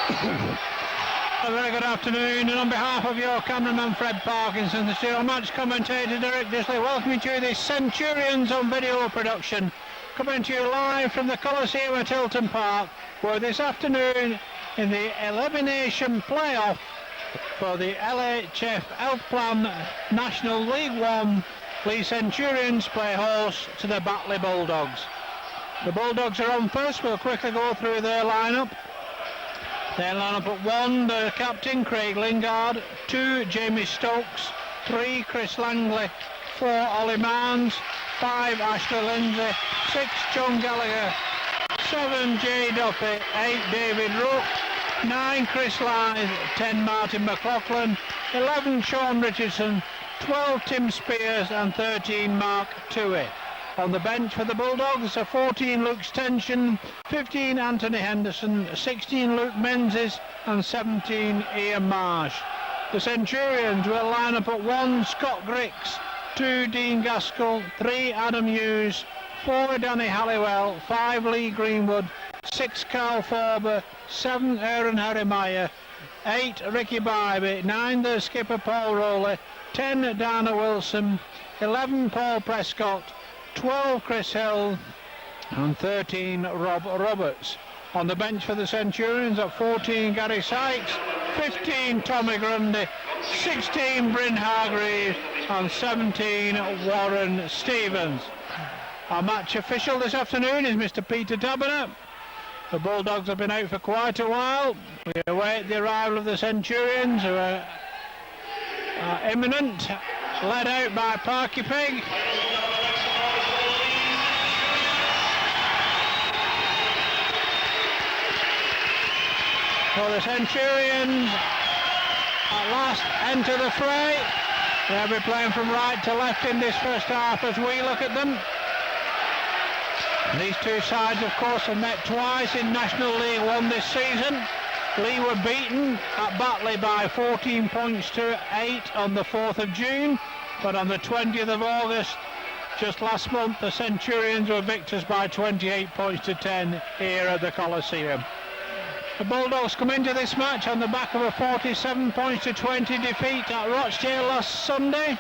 A very good afternoon, and on behalf of your cameraman Fred Parkinson, the studio match commentator Derek Disley, welcoming to you this Centurions on video production, coming to you live from the Coliseum at Hilton Park, where this afternoon in the Elimination Playoff for the LHF Health Plan National League 1, Leigh Centurions play host to the Batley Bulldogs. The Bulldogs are on first. We'll quickly go through their lineup. Their lineup at 1, the captain Craig Lingard, 2, Jamie Stokes, 3, Chris Langley, 4, Ollie Marnes, 5, Ashley Lindsay, 6, John Gallagher, 7, Jay Duffy, 8, David Rook, 9, Chris Lythe, 10, Martin McLaughlin, 11, Sean Richardson, 12, Tim Spears, and 13, Mark Toohey. On the bench for the Bulldogs are 14, Luke Stenson, 15, Anthony Henderson, 16, Luke Menzies, and 17, Ian Marsh. The Centurions will line up at 1, Scott Griggs, 2, Dean Gaskell, 3, Adam Hughes, 4, Danny Halliwell, 5, Lee Greenwood, 6, Carl Forber, 7, Aaron Harry-Meyer, 8, Ricky Bybee, 9, the skipper Paul Rowley, 10, Dana Wilson, 11, Paul Prescott, 12, Chris Hill, and 13, Rob Roberts. On the bench for the Centurions at 14, Gary Sykes, 15, Tommy Grundy, 16, Bryn Hargreaves, and 17, Warren Stevens. Our match official this afternoon is Mr. Peter Taberner. The Bulldogs have been out for quite a while. We await the arrival of the Centurions, who are imminent, led out by Parky Pig. So the Centurions at last enter the fray. They'll be playing from right to left in this first half as we look at them. These two sides, of course, have met twice in National League 1 this season. Leigh were beaten at Batley by 14 points to 8 on the 4th of June, but on the 20th of August, just last month, the Centurions were victors by 28 points to 10 here at the Coliseum. The Bulldogs come into this match on the back of a 47 points to 20 defeat at Rochdale last Sunday,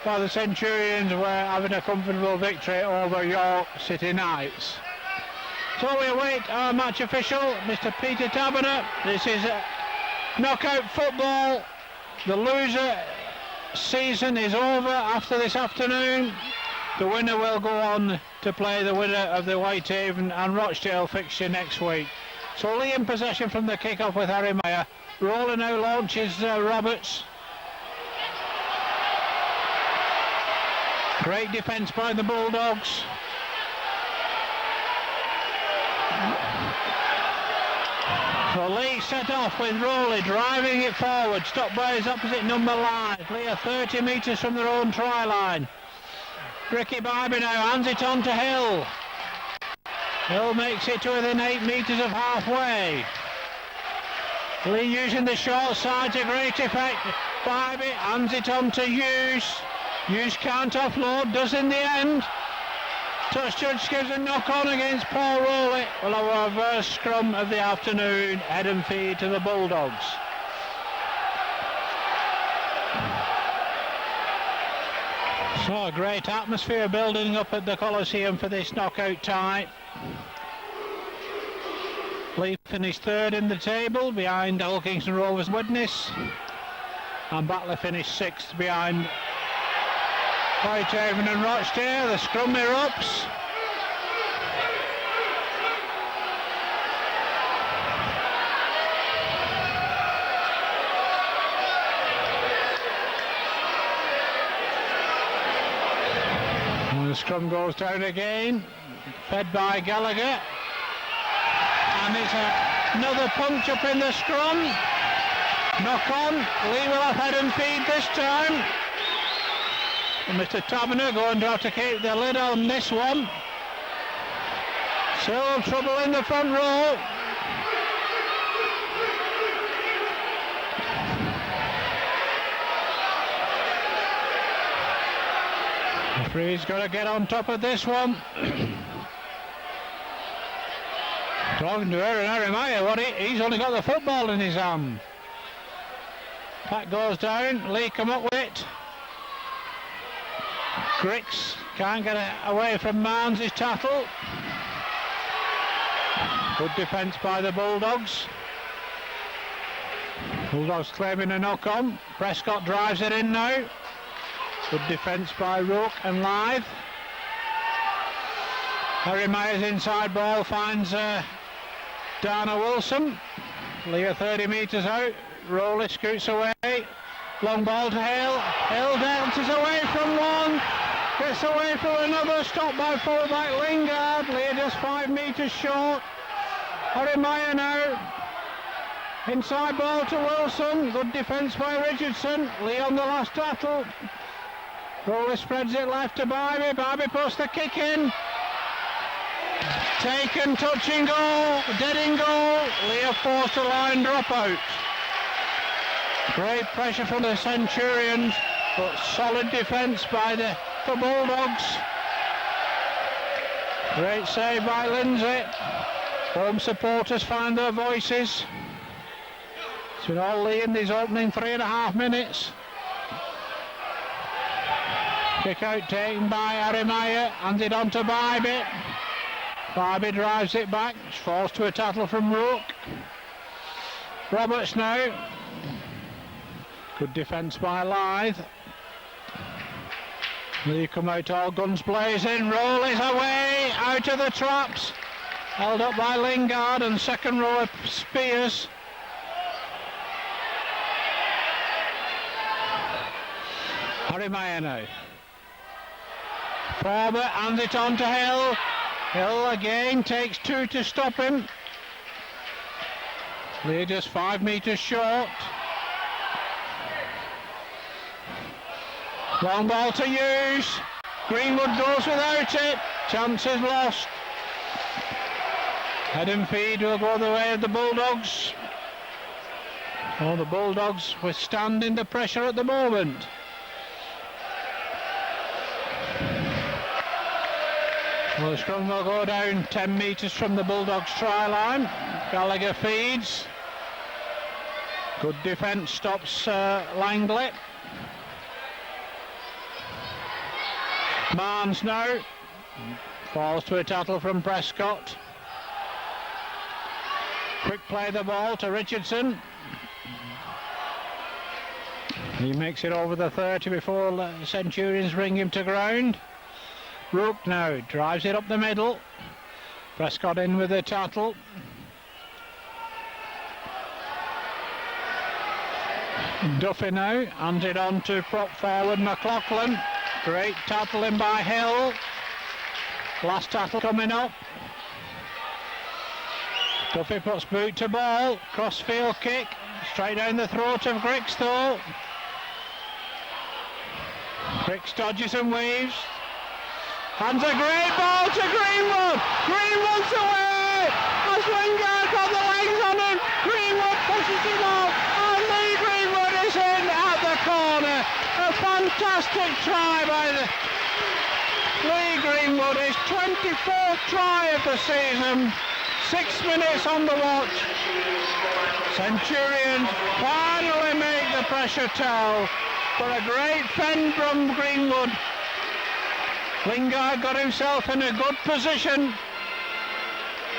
while the Centurions were having a comfortable victory over York City Knights. So we await our match official, Mr. Peter Taberner. This is knockout football. The loser season is over after this afternoon. The winner will go on to play the winner of the Whitehaven and Rochdale fixture next week. So Leigh in possession from the kick-off with Harry Meyer. Roller now launches Roberts. Great defence by the Bulldogs. So Leigh set off with Rowley driving it forward, stopped by his opposite number Lythe. Leigh are 30 metres from their own try line. Ricky Bybee now hands it on to Hill. Hill makes it to within 8 metres of halfway. Leigh using the short side to great effect. Bybee hands it on to Hughes. Hughes can't offload, does in the end. Touch judge gives a knock on against Paul Rowley. We'll have our first scrum of the afternoon, head and feed to the Bulldogs. So a great atmosphere building up at the Coliseum for this knockout tie. Leigh finished third in the table behind Hull Kingston Rovers Widnes, and Batley finished sixth behind Whitehaven and Rochdale. The scrum erupts. And the scrum goes down again, fed by Gallagher. And it's another punch up in the scrum. Knock on. Leigh will have head and feed this time. And Mr. Taberner going to have to keep the lid on this one. Still trouble in the front row. Referee's got to get on top of this one. Talking to Harry Meyer, he's only got the football in his hand. Pat goes down, Lee come up with it. Griggs can't get away from Marnes' tackle. Good defence by the Bulldogs. Bulldogs claiming a knock-on. Prescott drives it in now. Good defence by Rook and Lythe. Harry Meyer's inside ball finds Dana Wilson. Leah 30 metres out. Rowley scoots away. Long ball to Hale. Hale dances away from one. Gets away from another. Stopped by fullback Lingard. Leah just 5 metres short. Harry Meyer now. Inside ball to Wilson. Good defence by Richardson. Lee on the last battle. Rowley spreads it left to Barbie. Barbie puts the kick in. Taken, touching goal, dead in goal. Leah forced a line dropout. Great pressure from the Centurions, but solid defence by the Bulldogs. Great save by Lindsay. Home supporters find their voices. It's been all Lee in these opening 3.5 minutes. Kick out taken by Harry Meyer, handed on to Barbie. Barbie drives it back, it's forced to a tackle from Rook. Roberts now. Good defence by Lythe. Lee come out all guns blazing. Rowley's away, out of the traps. Held up by Lingard and second row of Spears. Harry Meyer now. Forward, hands it on to Hill. Hill again takes 2 to stop him. Lee just 5 metres short. Long ball to Hughes. Greenwood goes without it. Chances lost. Head and feed will go the way of the Bulldogs. Oh, the Bulldogs withstanding the pressure at the moment. Well, the scrum will go down 10 metres from the Bulldogs try line. Gallagher feeds. Good defence stops Langley. Marnes now. Falls to a tackle from Prescott. Quick play the ball to Richardson. He makes it over the 30 before the Centurions bring him to ground. Rook now drives it up the middle. Prescott in with the tackle. Duffy now hands it on to prop forward McLaughlin. Great tackling by Hill. Last tackle coming up. Duffy puts boot to ball. Crossfield kick. Straight down the throat of Griggs though. Griggs dodges and weaves. Hands a great ball to Greenwood. Greenwood's away. As Lingard got the legs on him. Greenwood pushes him off. And Lee Greenwood is in at the corner. A fantastic try by Lee Greenwood. His 24th try of the season. 6 minutes on the watch. Centurions finally make the pressure tell. But a great fend from Greenwood. Lingard got himself in a good position,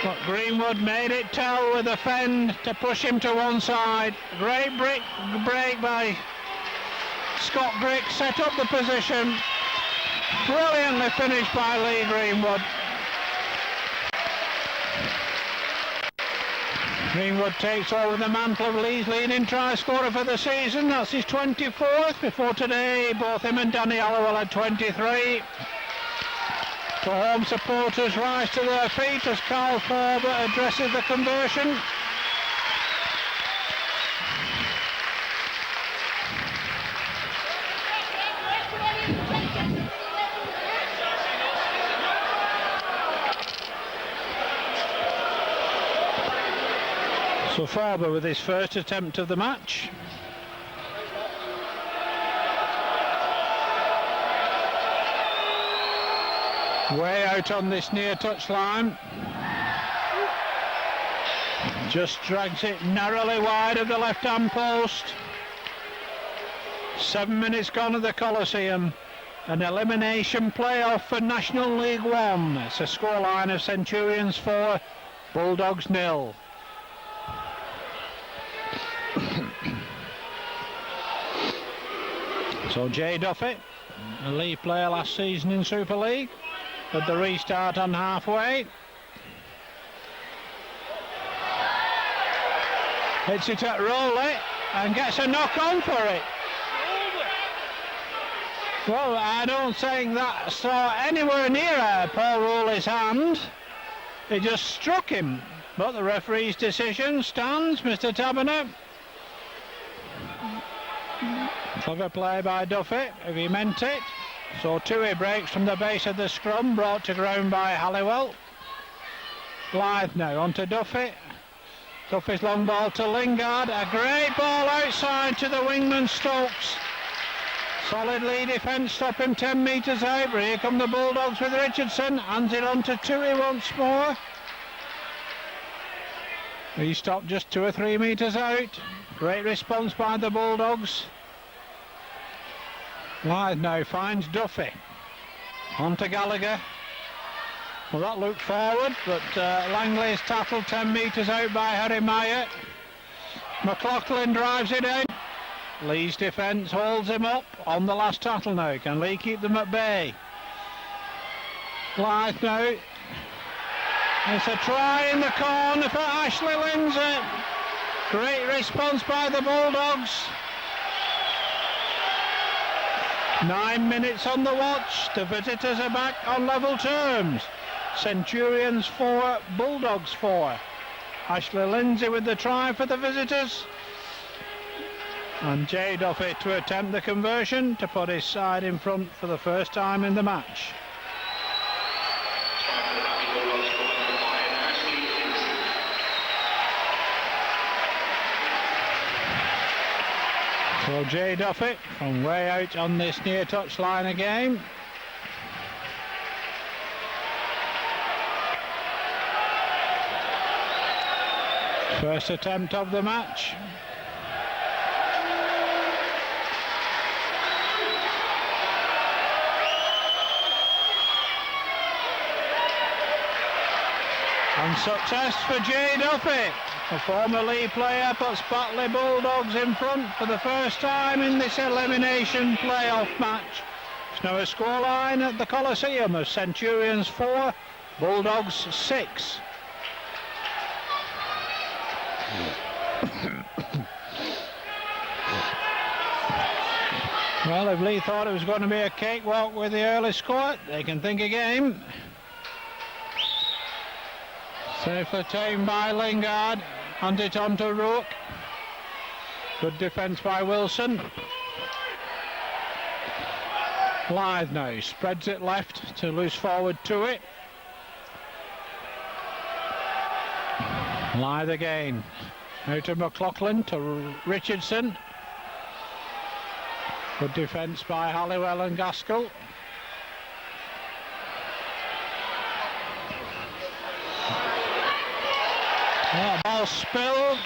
but Greenwood made it tell with a fend to push him to one side. Great break by Scott Griggs, set up the position. Brilliantly finished by Lee Greenwood. Greenwood takes over the mantle of Lee's leading try scorer for the season. That's his 24th. Before today, both him and Danny Halliwell had 23. The home supporters rise to their feet as Carl Ferber addresses the conversion. So Ferber with his first attempt of the match. Way out on this near touch line. Just drags it narrowly wide of the left-hand post. 7 minutes gone at the Coliseum. An elimination playoff for National League One. It's a scoreline of Centurions 4, Bulldogs 0. So Jay Duffy, a Leigh player last season in Super League, had the restart on halfway. Hits it at Rowley and gets a knock on for it. Well, I don't think that saw anywhere near Paul Rowley's hand. It just struck him. But the referee's decision stands, Mr. Taberner. Clever play by Duffy, if he meant it. So Toohey breaks from the base of the scrum, brought to ground by Halliwell. Blythe now onto Duffy. Duffy's long ball to Lingard. A great ball outside to the wingman Stokes. Solid Leigh defence, stop him 10 metres out. But here come the Bulldogs with Richardson. Hands it on to Toohey once more. He stopped just 2 or 3 metres out. Great response by the Bulldogs. Blythe now finds Duffy. On to Gallagher. Well, that looked forward, but Langley is tackled 10 metres out by Harry Meyer. McLaughlin drives it in. Leigh's defence holds him up on the last tackle now. Can Leigh keep them at bay? Blythe now. It's a try in the corner for Ashley Lindsay. Great response by the Bulldogs. 9 minutes on the watch. The visitors are back on level terms. Centurions 4, Bulldogs 4. Ashley Lindsay with the try for the visitors. And Jay Duffy to attempt the conversion to put his side in front for the first time in the match. So Jay Duffy from way out on this near touch line again. First attempt of the match. And success for Jay Duffy. A former Leigh player puts Batley Bulldogs in front for the first time in this elimination playoff match. It's now a scoreline at the Coliseum of Centurions 4, Bulldogs 6. Well, if Leigh thought it was going to be a cakewalk with the early score, they can think again. Safely tamed by Lingard. Hand it on to Rourke. Good defence by Wilson. Blythe now spreads it left to loose forward to it. Blythe again. Now to McLaughlin, to Richardson. Good defence by Halliwell and Gaskell. Oh, ball spilled.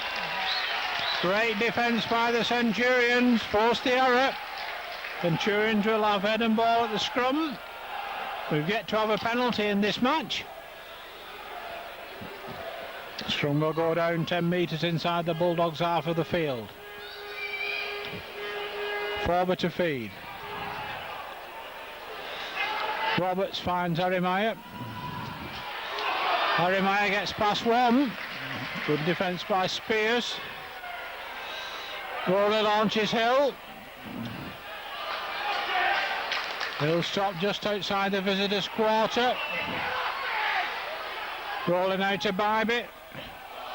Great defence by the Centurions. Forced the error. Centurions will have head and ball at the scrum. We've yet to have a penalty in this match. Scrum will go down 10 metres inside the Bulldogs' half of the field. Forward to feed. Roberts finds Harry Meyer. Harry Meyer gets past one. Good defence by Spears. Rowley launches Hill. Hill stopped just outside the visitors' quarter. Rolling out to Bybee.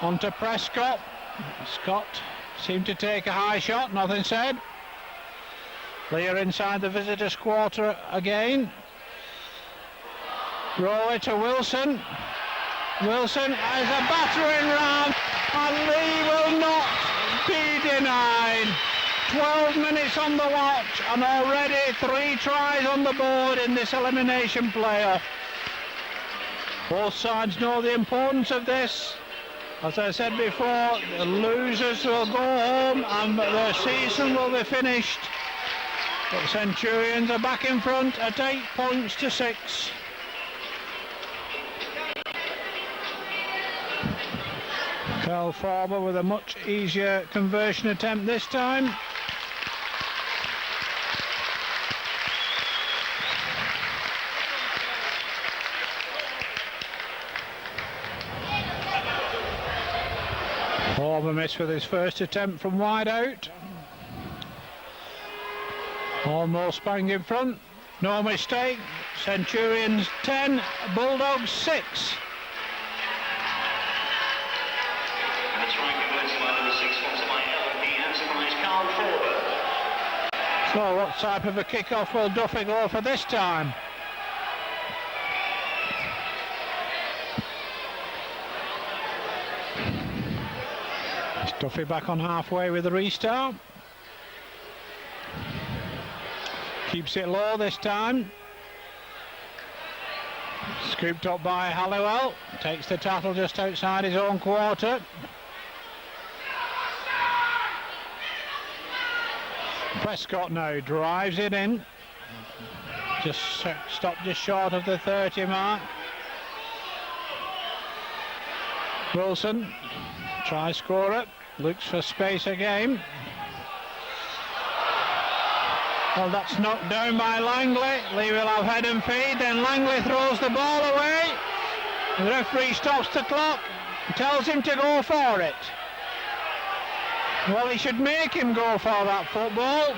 On to Prescott. Scott seemed to take a high shot, nothing said. Clear inside the visitors' quarter again. Rowley to Wilson. Wilson has a battering ram, and Leigh will not be denied. 12 minutes on the watch, and already 3 tries on the board in this elimination playoff. Both sides know the importance of this. As I said before, the losers will go home and the season will be finished. But Centurions are back in front at 8 points to 6. Carl Farber with a much easier conversion attempt this time. Farber missed with his first attempt from wide out. Almost bang in front. No mistake. Centurions 10, Bulldogs 6. So what type of a kick-off will Duffy go for this time? Is Duffy back on halfway with the restart? Keeps it low this time. Scooped up by Halliwell. Takes the tackle just outside his own quarter. Prescott now drives it in. Just stopped just short of the 30 mark. Wilson tries score it. Looks for space again. Well, that's knocked down by Langley. Lee will have head and feed. Then Langley throws the ball away. The referee stops the clock and tells him to go for it. Well, he should make him go for that football.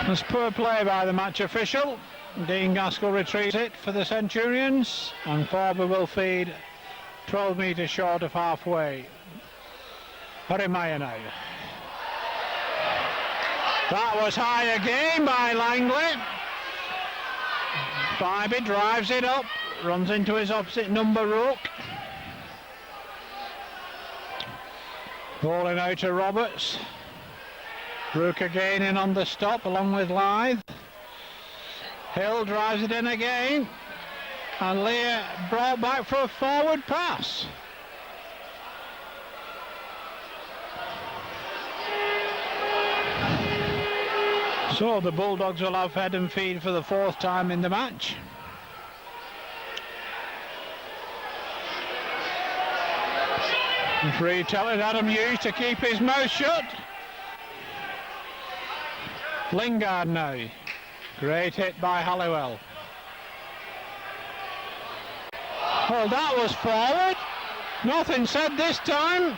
That's poor play by the match official. Dean Gaskell retrieves it for the Centurions, and Farber will feed 12 metres short of halfway. Horimaya now. That was high again by Langley. Bybee drives it up, runs into his opposite number, Rook. Ball in out to Roberts. Rook again in on the stop along with Lythe. Hill drives it in again. And Lear brought back for a forward pass. So the Bulldogs will have head and feed for the 4th time in the match. Referee telling Adam Hughes to keep his mouth shut. Lingard now. Great hit by Halliwell. Well, that was forward. Nothing said this time.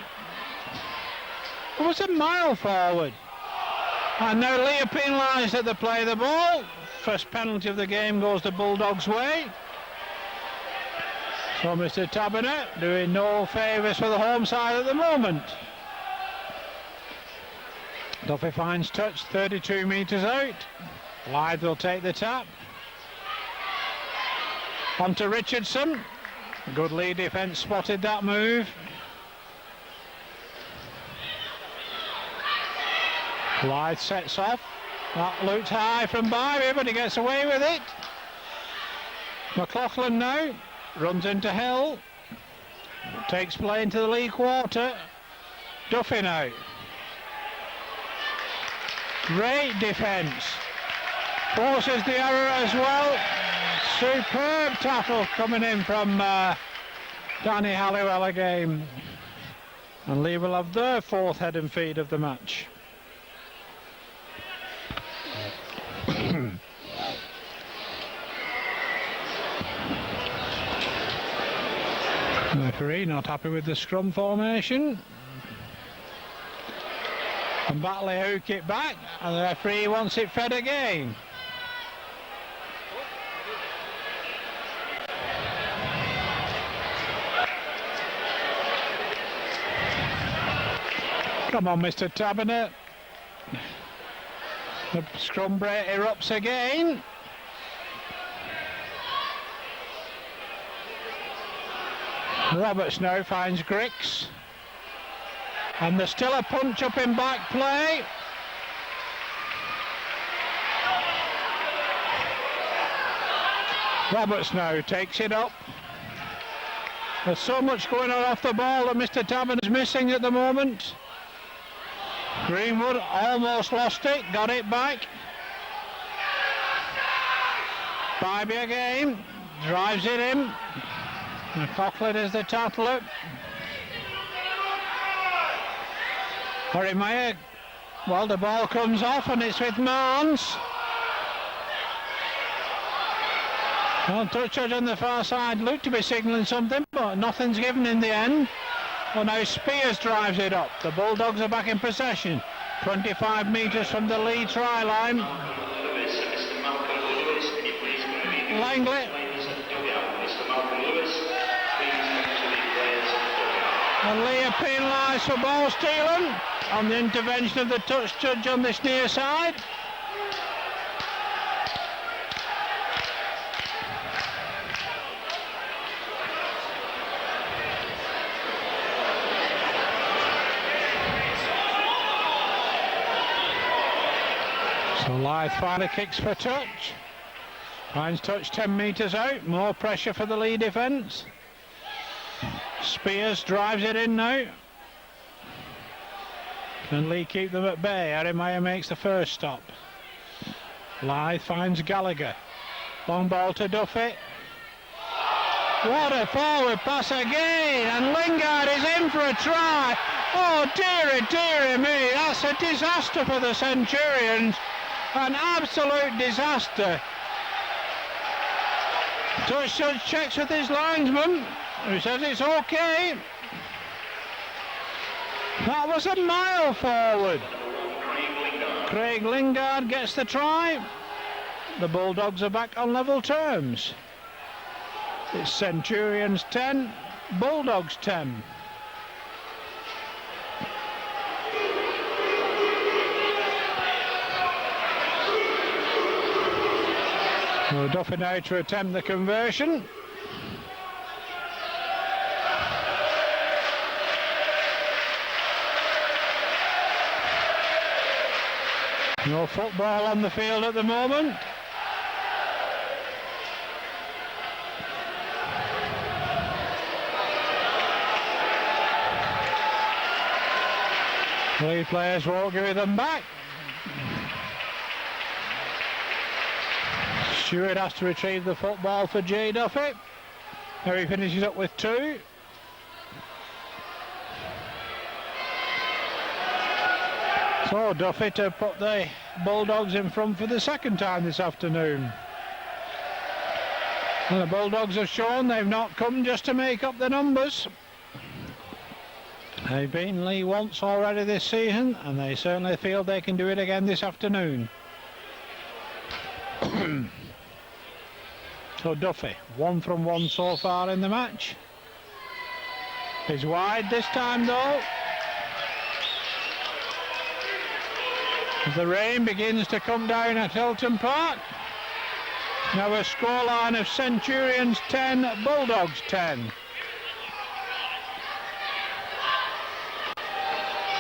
It was a mile forward. And now Lear penalised at the play of the ball. First penalty of the game goes the Bulldogs' way. So Mr. Tabernet doing no favours for the home side at the moment. Duffy finds touch 32 metres out. Lythe will take the tap. On to Richardson. Good lead defence spotted that move. Lythe sets off. That looked high from Bybee, but he gets away with it. McLaughlin now runs into Hill. Takes play into the league quarter. Duffy now. Great defence. Forces the error as well. Superb tackle coming in from Danny Halliwell again. And Lee will have their 4th head and feed of the match. Referee not happy with the scrum formation. And Batley hook it back, and the referee wants it fed again. Come on, Mr. Tabernet. The scrum break erupts again. Roberts now finds Grix. And there's still a punch up in back play. Roberts now takes it up. There's so much going on off the ball that Mr. Tavern is missing at the moment. Greenwood almost lost it, got it back. Bybee again, drives it in. McLaughlin is the tackler. Harry, well, the ball comes off and it's with Marnes. Well, touch on the far side looked to be signalling something, but nothing's given in the end. Well, now Spears drives it up. The Bulldogs are back in possession. 25 metres from the Leigh try line. Langley. And Leigh are penalised for ball stealing on the intervention of the touch judge on this near side. So Leigh finally kicks for touch. Finds touch 10 metres out. More pressure for the Leigh defence. Spears drives it in now. Can Leigh keep them at bay? Harry Meyer makes the first stop. Leigh finds Gallagher. Long ball to Duffy. What a forward pass again, and Lingard is in for a try. Oh dearie me, that's a disaster for the Centurions. An absolute disaster. Touch judge checks with his linesman, who says it's okay. That was a mile forward. Craig Lingard gets the try. The Bulldogs are back on level terms. It's Centurions 10, Bulldogs 10. Well, Duffy now to attempt the conversion. No football on the field at the moment. Leigh players won't give them back. Stewart has to retrieve the football for Jay Duffy. Now he finishes up with 2. So Duffy to put the Bulldogs in front for the second time this afternoon. And the Bulldogs have shown they've not come just to make up the numbers. They've beaten Leigh once already this season, and they certainly feel they can do it again this afternoon. So Duffy, 1 from 1 so far in the match. He's wide this time though. As the rain begins to come down at Hilton Park. Now a scoreline of Centurions 10, Bulldogs 10.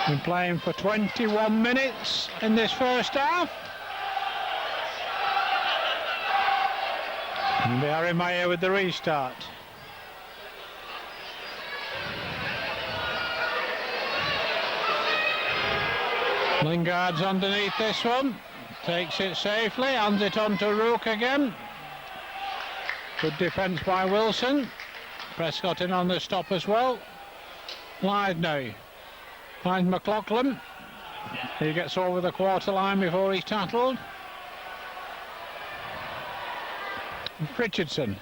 Been playing for 21 minutes in this first half. And Harry Meyer with the restart. Lingard's underneath this one. Takes it safely, hands it on to Rook again. Good defence by Wilson. Prescott in on the stop as well. Live now. Finds McLaughlin. He gets over the quarter line before he's tackled. Richardson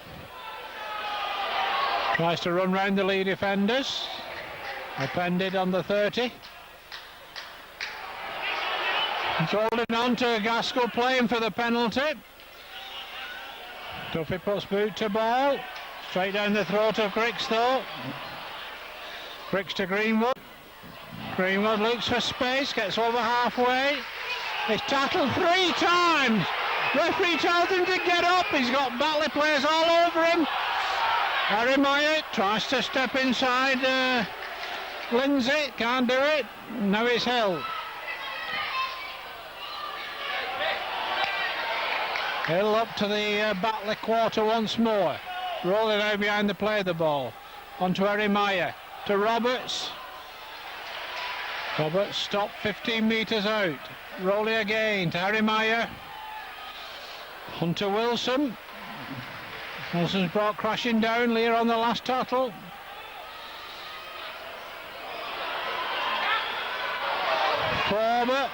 tries to run round the Leigh defenders. Appended on the 30. He's holding on to Gaskell, playing for the penalty. Duffy puts boot to ball. Straight down the throat of Griggs though. Griggs to Greenwood. Greenwood looks for space, gets over halfway. He's tackled 3 times. Referee tells him to get up. He's got Batley players all over him. Harry Meyer tries to step inside Lindsay, can't do it. Now he's held. Hill up to the Batley quarter once more. Rolling out behind the play of the ball. On to Harry Meyer. To Roberts. Roberts stopped 15 metres out. Rowley again to Harry Meyer. On to Wilson. Wilson's brought crashing down. Lear on the last tattle. Former.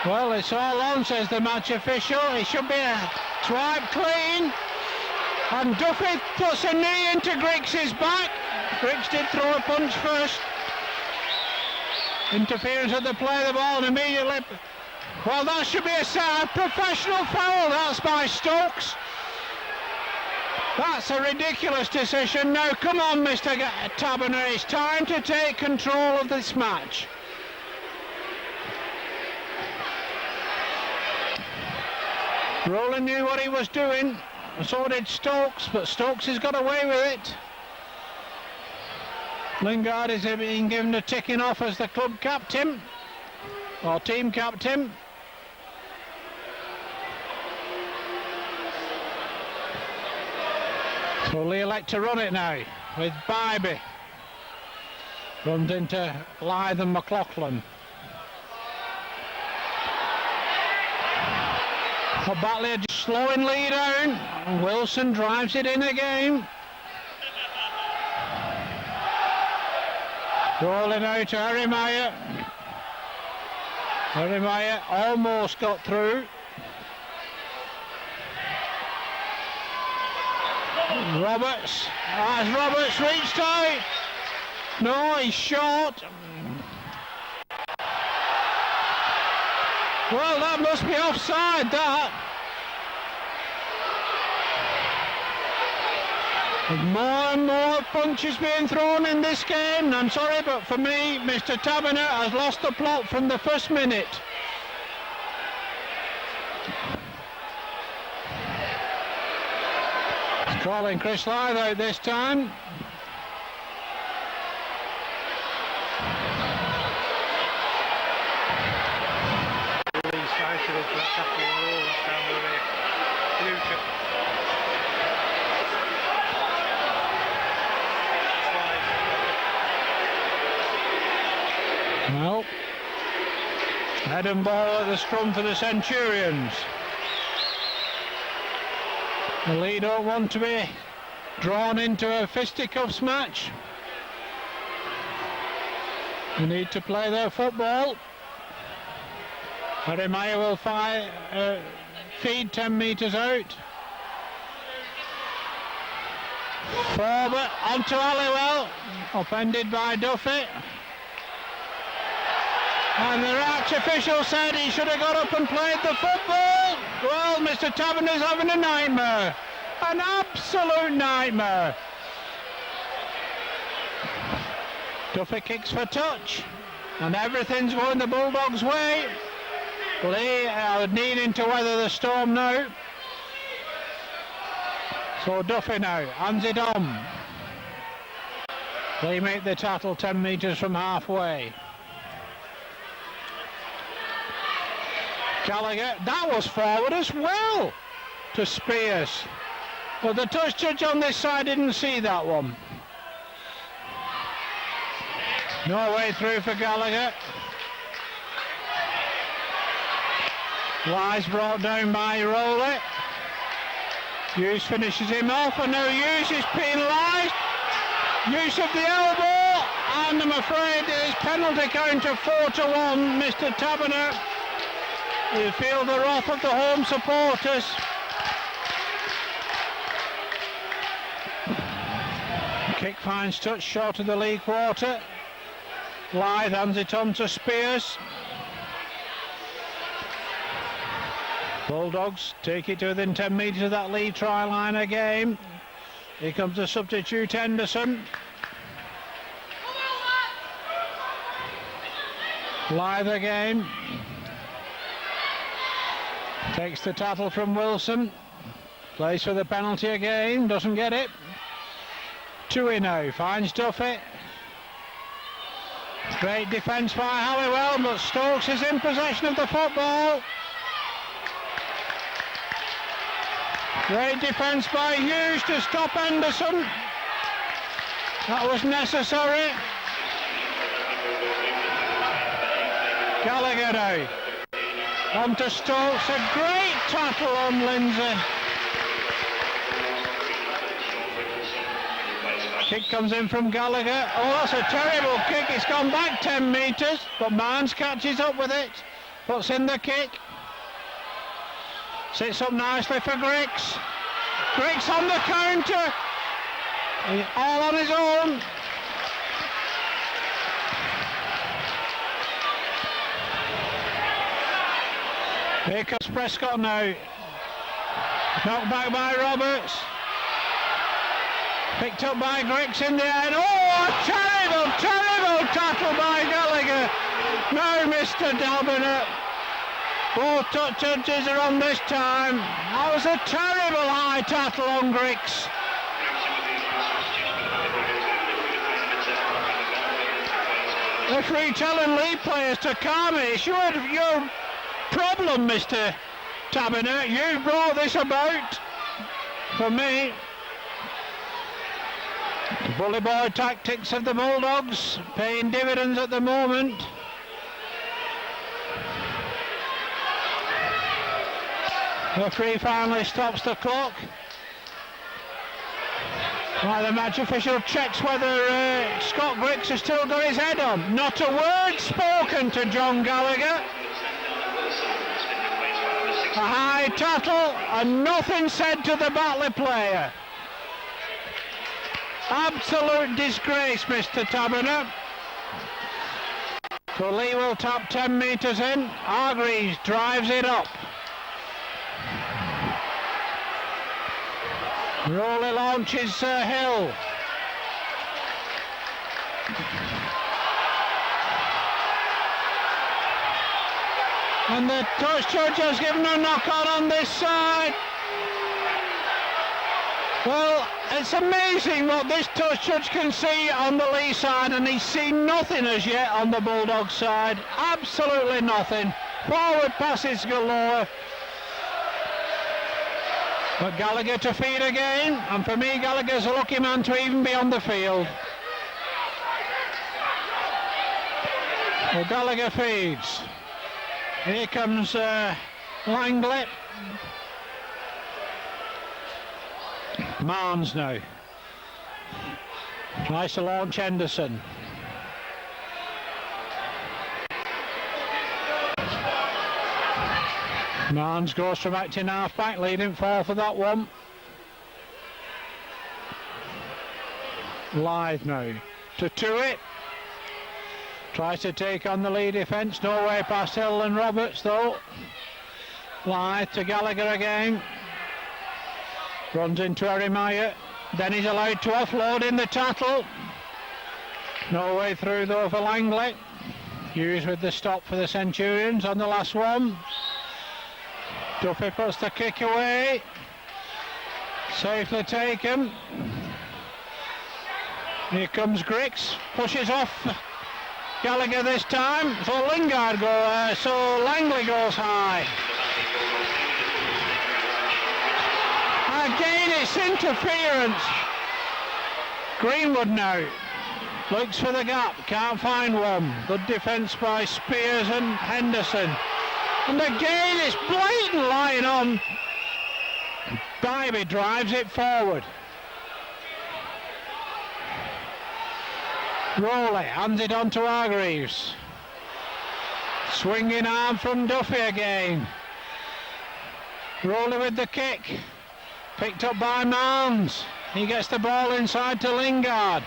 Well, it's all on, says the match official. It should be a swipe clean. And Duffy puts a knee into Griggs' back. Griggs did throw a punch first. Interference at the play of the ball and immediately. Well, that should be a professional foul. That's by Stokes. That's a ridiculous decision. Now, come on, Mr. Taberner. It's time to take control of this match. Rowland knew what he was doing, so did Stokes, but Stokes has got away with it. Lingard is being given a ticking off as the club captain, or team captain. So they elect to run it now, with Bybee. Runs into Lyth and McLaughlin. Batley just slowing Lee down, and Wilson drives it in again. Rolling out to Harry Meyer. Harry Meyer almost got through. Roberts. Has Roberts reached out? No, he's short. Well, that must be offside, that. More and more punches being thrown in this game. I'm sorry, but for me, Mr. Taberner has lost the plot from the first minute. He's calling Chris Lyth out this time. Well, head and ball at the scrum for the Centurions. The lead don't want to be drawn into a fisticuffs match. They need to play their football. Harry Meyer will feed 10 metres out. Forward onto Halliwell, upended by Duffy. And the arch official said he should have got up and played the football. Well, Mr. Taberner's having a nightmare. An absolute nightmare. Duffy kicks for touch. And everything's going the Bulldogs' way. Lee are needing to weather the storm now. So Duffy now, hands it on. They make the tattle 10 metres from halfway. Gallagher, that was forward as well to Spears. But the touch judge on this side didn't see that one. No way through for Gallagher. Lyth brought down by Rowley. Hughes finishes him off, and now Hughes is penalised. Use of the elbow, and I'm afraid it is penalty count of 4-1. Mr. Taberner. You feel the wrath of the home supporters. Kick finds touch short of the league quarter. Lyth hands it on to Spears. Bulldogs take it to within 10 metres of that lead try line again. Here comes the substitute Henderson. Lyth again. Takes the tattle from Wilson. Plays for the penalty again. Doesn't get it. Tui now finds Duffy. Great defence by Halliwell, but Stokes is in possession of the football. Great defence by Hughes to stop Henderson. That was necessary. Gallagher now. On to Stokes, a great tackle on Lindsay. Kick comes in from Gallagher. Oh, that's a terrible kick. It's gone back 10 metres, but Marnes catches up with it. Puts in the kick. Sits up nicely for Griggs. Griggs on the counter. He's all on his own. Here comes Prescott now. Knocked back by Roberts. Picked up by Griggs in the end. Oh, a terrible, terrible tackle by Gallagher. Now Mr. Davenant. Both touches are on this time. That was a terrible high tackle on Griggs. Referee telling league players to calm it. It's your problem, Mr. Davenant. You brought this about. For me. The bully boy tactics of the Bulldogs paying dividends at the moment. The referee finally stops the clock. Well, the match official checks whether Scott Griggs has still got his head on. Not a word spoken to John Gallagher. A high tackle and nothing said to the Batley player. Absolute disgrace, Mr. Taberner. So Lee will tap 10 metres in. Hargreaves drives it up. Rowley launches Hill. And the touch judge has given a knock on this side. Well, it's amazing what this touch judge can see on the Lee side, and he's seen nothing as yet on the Bulldog side. Absolutely nothing. Forward passes galore. But Gallagher to feed again, and for me Gallagher's a lucky man to even be on the field. Well, Gallagher feeds. Here comes Langley. Marnes now. Tries to launch Henderson. Marnes goes from acting half-back, Lee didn't fall for that one. Live now to Tuitt. Tries to take on the Lee defence, no way past Hill and Roberts though. Live to Gallagher again. Runs into Harry Meyer. Then he's allowed to offload in the tackle. No way through though for Langley. Hughes with the stop for the Centurions on the last one. Duffy puts the kick away. Safely taken. Here comes Griggs. Pushes off Gallagher this time. So Langley goes high. Again it's interference. Greenwood now. Looks for the gap. Can't find one. Good defence by Spears and Henderson. And again it's blatant lying on. Bybee drives it forward. Rowley hands it on to Hargreaves. Swinging arm from Duffy again. Rowley with the kick. Picked up by Marnes. He gets the ball inside to Lingard.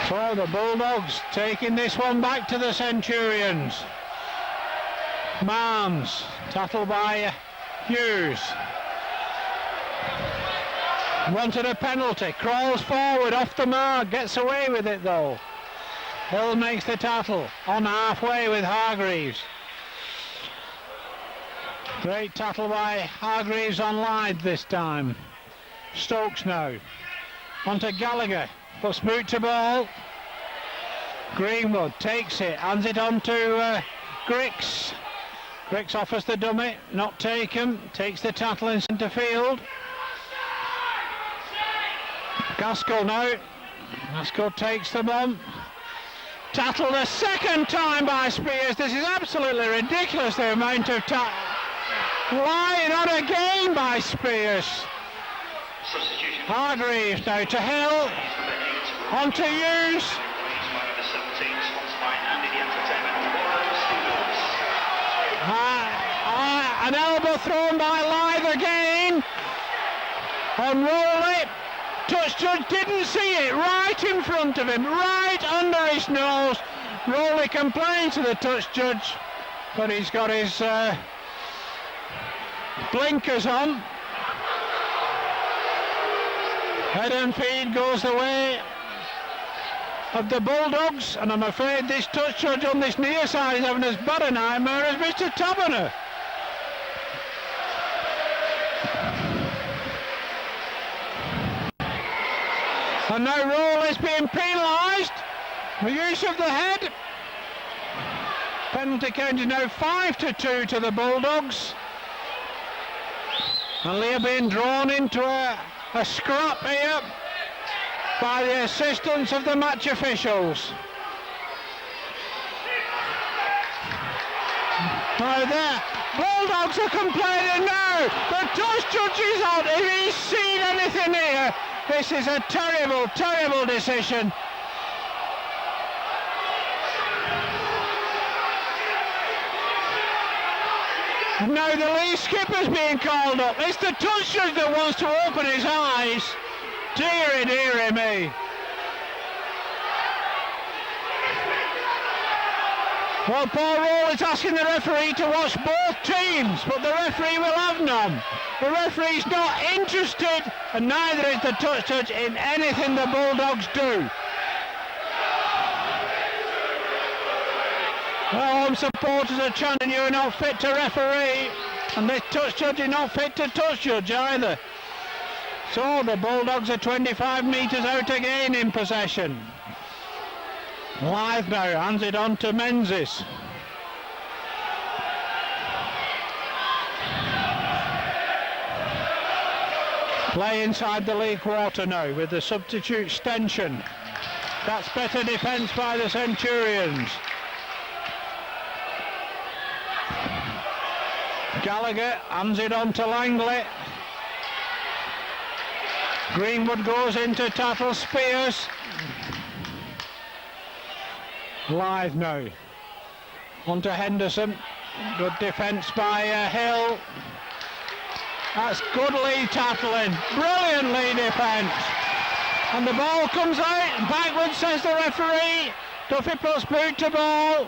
So the Bulldogs taking this one back to the Centurions. Marnes, tackled by Hughes. Wanted a penalty, crawls forward off the mark, gets away with it though. Hill makes the tackle, on halfway with Hargreaves. Great tackle by Hargreaves on Lyde this time. Stokes now. On to Gallagher. Puts boot to ball. Greenwood takes it, hands it on to Griggs. Griggs offers the dummy, not taken. Takes the tattle in centre field. Gaskell now. Gaskell takes the bomb. Tattle the second time by Spears. This is absolutely ridiculous, the amount of lying on again by Spears. Hargreaves now to Hill. On to Hughes. An elbow thrown by Lythe again. On Rowley. Touch judge didn't see it, right in front of him, right under his nose. Rowley complains to the touch judge, but he's got his blinkers on. Head and feed goes the way of the Bulldogs, and I'm afraid this touch judge on this near side is having as bad a nightmare as Mr. Taberner. And now Rowley's being penalised for use of the head. Penalty count is now 5-2 to the Bulldogs. And Leah being drawn into a scrap here by the assistance of the match officials. Now there, Bulldogs are complaining now. The touch judge is out. If he's seen anything here, this is a terrible, terrible decision. Now the lead skipper's being called up. It's the touch judge that wants to open his eyes. Dearie, dearie me. Well, Paul Roll is asking the referee to watch both teams, but the referee will have none. The referee's not interested, and neither is the touch judge in anything the Bulldogs do. Well, home supporters are chanting you're not fit to referee, and this touch judge is not fit to touch judge either. So the Bulldogs are 25 metres out again in possession. Lythe now hands it on to Menzies. Play inside the league quarter now with the substitute Stenson. That's better defence by the Centurions. Gallagher hands it on to Langley. Greenwood goes into Tattle. Spears. Lythe now. On to Henderson. Good defence by Hill. That's good lead tackling. Brilliant lead defence. And the ball comes out. Backward, says the referee. Duffy puts boot to ball.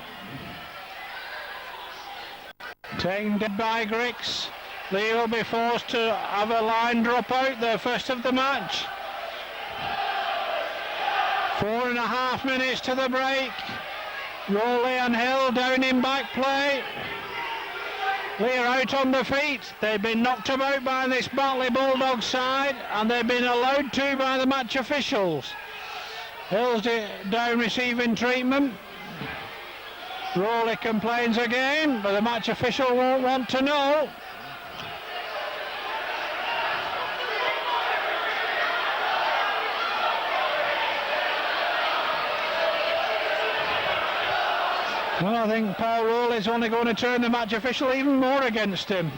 Taken dead by Griggs. Lee will be forced to have a line drop out, the first of the match. 4.5 minutes to the break. Rowley and Hill down in back play. Lee are out on the feet. They've been knocked about by this Batley Bulldogs side, and they've been allowed to by the match officials. Hill's down receiving treatment. Rowley complains again, but the match official won't want to know. Well, I think Paul Rowley's only going to turn the match official even more against him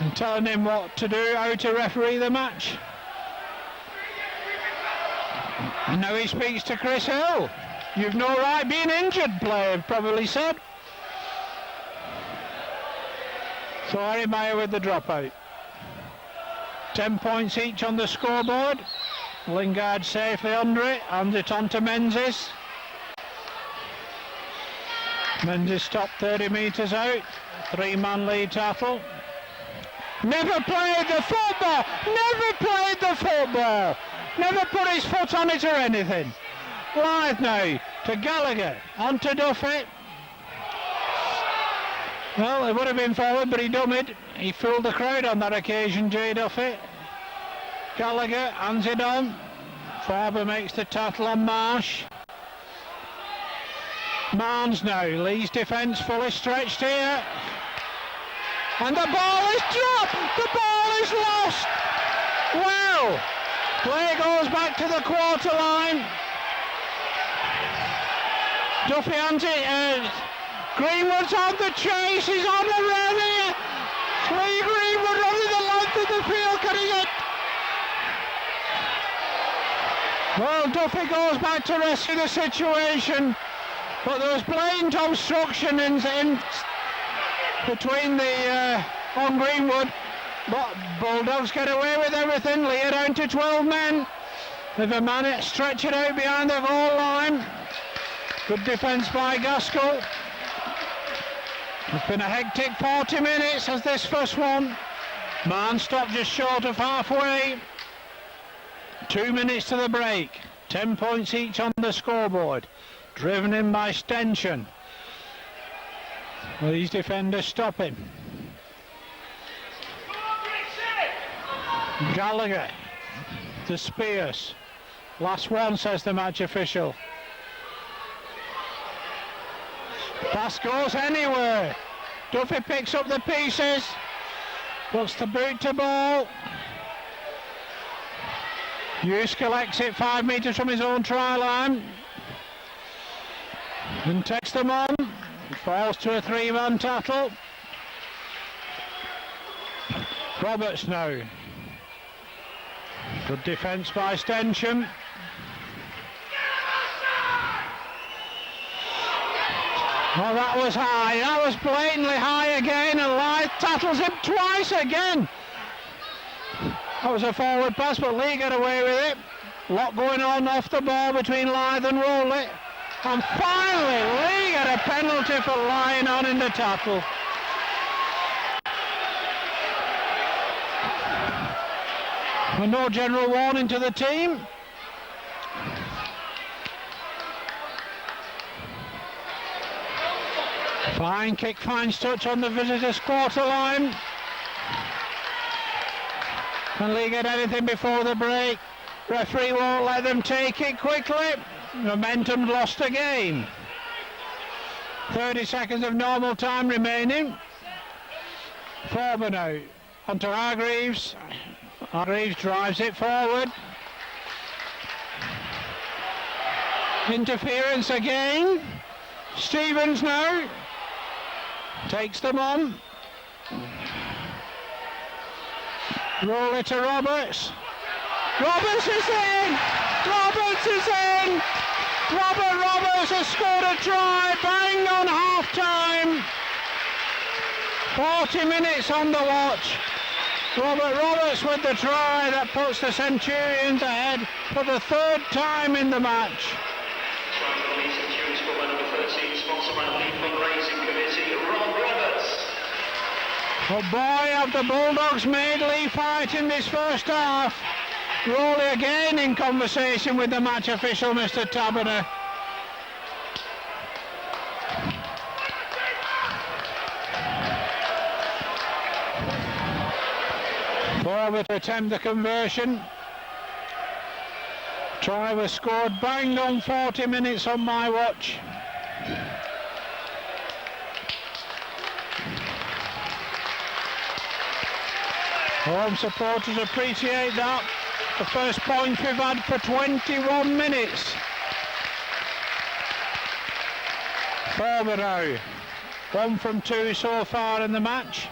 and telling him what to do, how to referee the match. And now he speaks to Chris Hill. You've no right being injured, player, probably said. So Harry Meyer with the dropout. 10 points each on the scoreboard. Lingard safely under it, hands it on to Menzies. Menzies stopped 30 metres out. 3-man lead Tattle. Never played the football! Never played the football! Never put his foot on it or anything. Lythe now to Gallagher, on to Duffy. Well, it would have been forward, but he dummied. He fooled the crowd on that occasion, Jay Duffy. Gallagher hands it on. Faber makes the tackle on Marsh. Marnes now, Lee's defence fully stretched here. And the ball is dropped, the ball is lost. Well, play goes back to the quarter line. Duffy hands it, Greenwood's on the chase, he's on the run here. Lee Greenwood running the length of the field, can he get? Well, Duffy goes back to rescue the situation, but there was blatant obstruction in between the on Greenwood. But Bulldogs get away with everything. Lee down to 12 men. With a man stretch it out behind the goal line. Good defence by Gaskell. It's been a hectic 40 minutes as this first one. Man stopped just short of halfway. 2 minutes to the break. 10 points each on the scoreboard. Driven in by Stenchen. Well, these defenders stop him. Gallagher to Spears. Last one, says the match official. Pass goes anywhere. Duffy picks up the pieces. Puts the boot to ball. Hughes collects it 5 metres from his own try line. And takes them on. Falls to a 3-man tackle. Roberts now. Good defence by Stenchen. Oh, that was high. That was blatantly high again, and Lyth tackles him twice again. That was a forward pass, but Lee got away with it. A lot going on off the ball between Lyth and Rowley. And finally, Lee got a penalty for lying on in the tackle. And no general warning to the team. Fine kick, fine touch on the visitors' quarter line. Can Lee get anything before the break? Referee won't let them take it quickly. Momentum lost again. 30 seconds of normal time remaining. Faber now onto Hargreaves. Hargreaves drives it forward. Interference again. Stevens now takes them on. Rowley to Roberts. Roberts is in! Roberts is in! Roberts has scored a try, bang on half-time. 40 minutes on the watch. Roberts with the try that puts the Centurions ahead for the 3rd time in the match. Oh boy, have the Bulldogs made Lee fight in this first half. Rowley again in conversation with the match official, Mr. Taberner. Forward to attempt the conversion. Try was scored bang on 40 minutes on my watch. Home supporters appreciate that. The first point we've had for 21 minutes. Faber now. 1 from 2 so far in the match.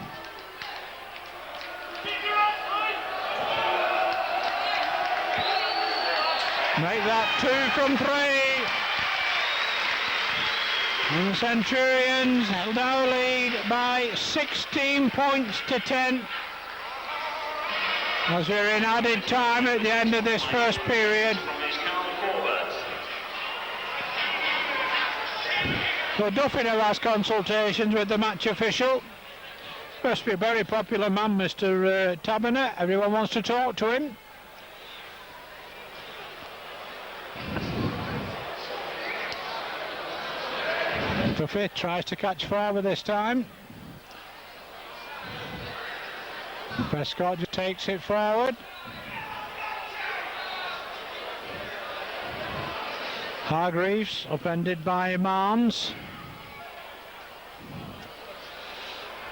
Make that 2 from 3. And the Centurions now lead by 16 points to 10. As we're in added time at the end of this first period. So Duffy now has consultations with the match official. Must be a very popular man, Mr. Taberner. Everyone wants to talk to him. Duffy tries to catch Faber this time. Prescott just takes it forward. Hargreaves upended by Marnes.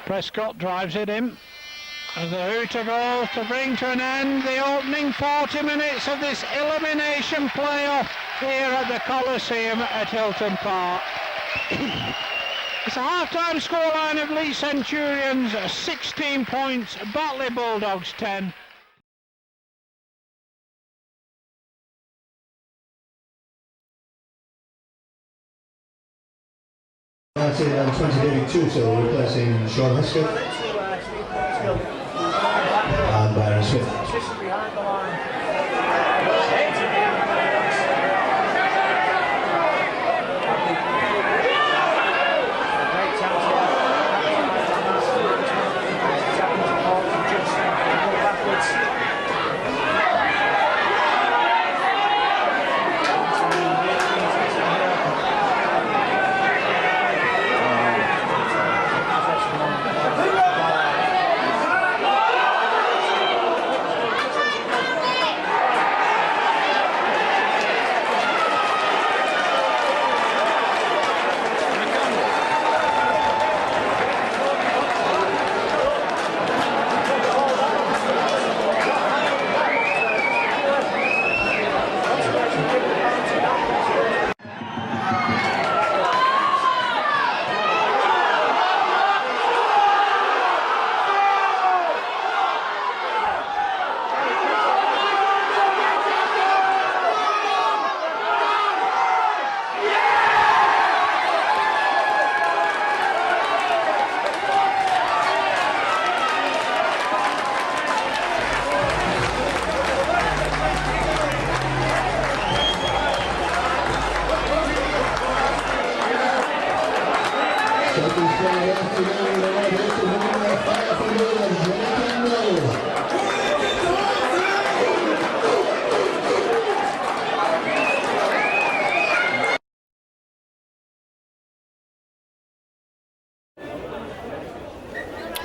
Prescott drives it in. As the hooter goes to bring to an end the opening 40 minutes of this elimination playoff here at the Coliseum at Hilton Park. It's a half-time scoreline of Leigh Centurions 16 points, Batley Bulldogs 10. That's it, 20 David Tuto replacing Sean Hesketh and Byron Smith.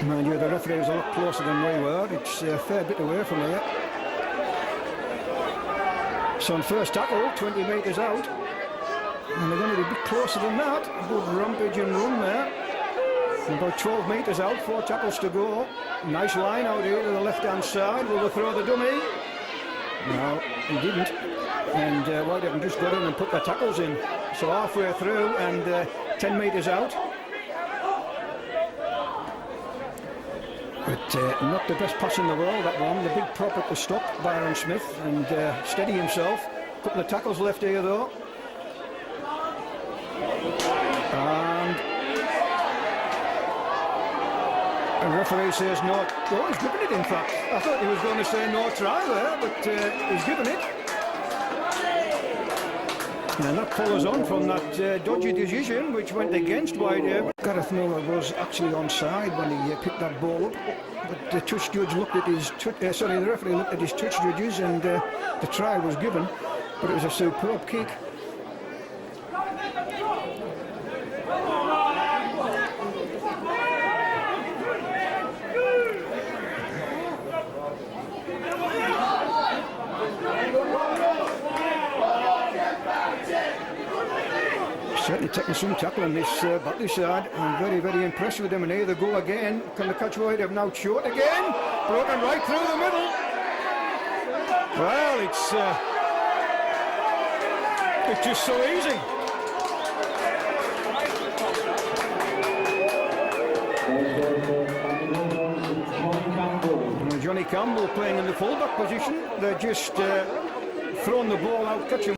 Mind you, the referee was a lot closer than we were. It's a fair bit away from here. So on first tackle, 20 metres out. And they're going to be a bit closer than that. A good rampage and run there. And about 12 metres out, 4 tackles to go. Nice line out here to the left-hand side. Will they throw the dummy? No, he didn't. And Whitehaven just got in and put their tackles in. So halfway through and 10 metres out. But not the best pass in the world, that one. The big prop at the stop, Byron Smith, and steady himself. A couple of tackles left here though. And the referee says no. Oh, he's given it in fact. I thought he was going to say no try there, but he's given it. And that follows on from that dodgy decision which went against Whitehaven. Gareth Miller was actually onside when he picked that ball up. But the touch judge looked at his the referee looked at his touch judges and the try was given. But it was a superb kick. Certainly taking some tackle on this Batley side. I'm very, very impressed with them. And here they go again. Can they catch Whitehaven now? Short again. Broken right through the middle. Well, it's just so easy. And Johnny Campbell playing in the fullback position. They're just throwing the ball out, catching.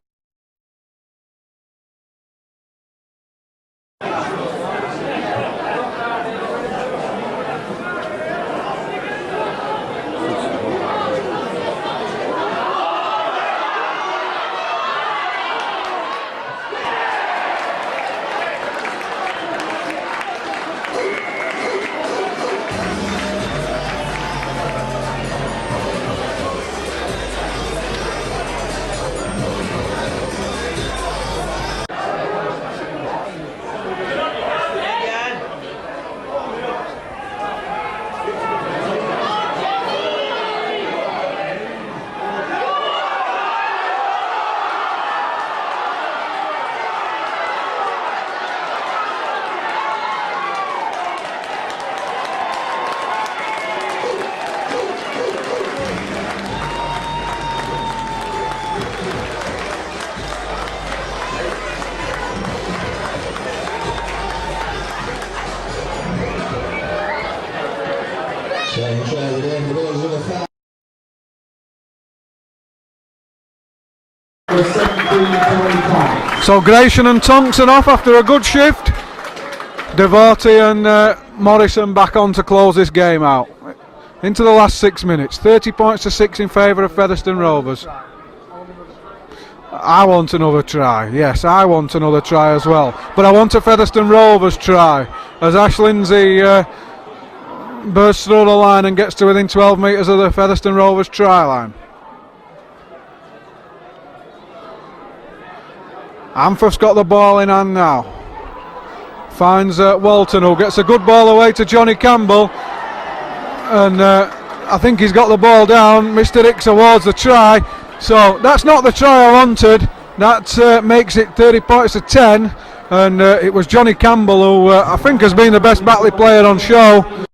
within the middle of the foul. So Grayson and Thompson off after a good shift. Devotee and Morrison back on to close this game out. Into the last 6 minutes. 30 points to 6 in favour of Featherstone Rovers. I want another try. Yes, I want another try as well. But I want a Featherstone Rovers try. As Ash Lindsay bursts through the line and gets to within 12 metres of the Featherstone Rovers try line. Amphif's got the ball in hand now. Finds Walton, who gets a good ball away to Johnny Campbell. And I think he's got the ball down. Mr. Hicks awards the try. So that's not the try I wanted. That makes it 30 points to 10. And it was Johnny Campbell, who I think has been the best Batley player on show.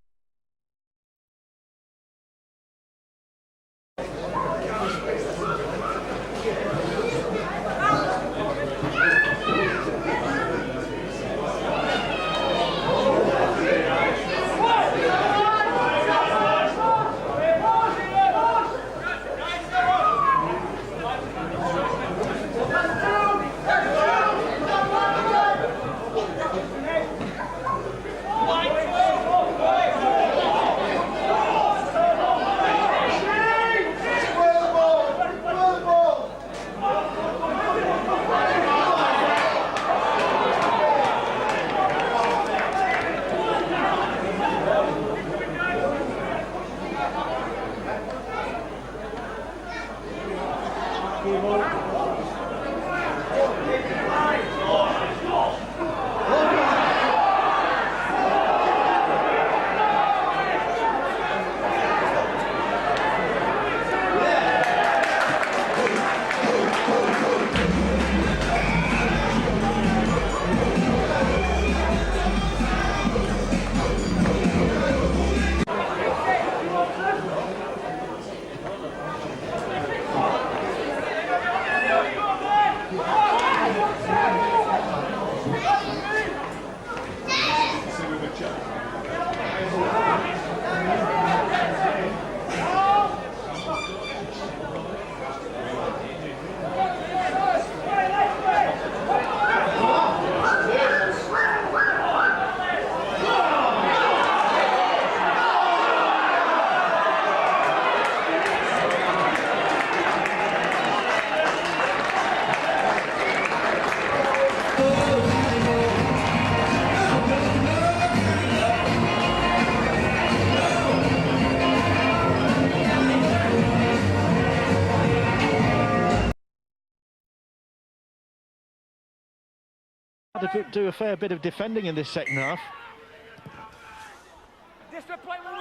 To do a fair bit of defending in this second half.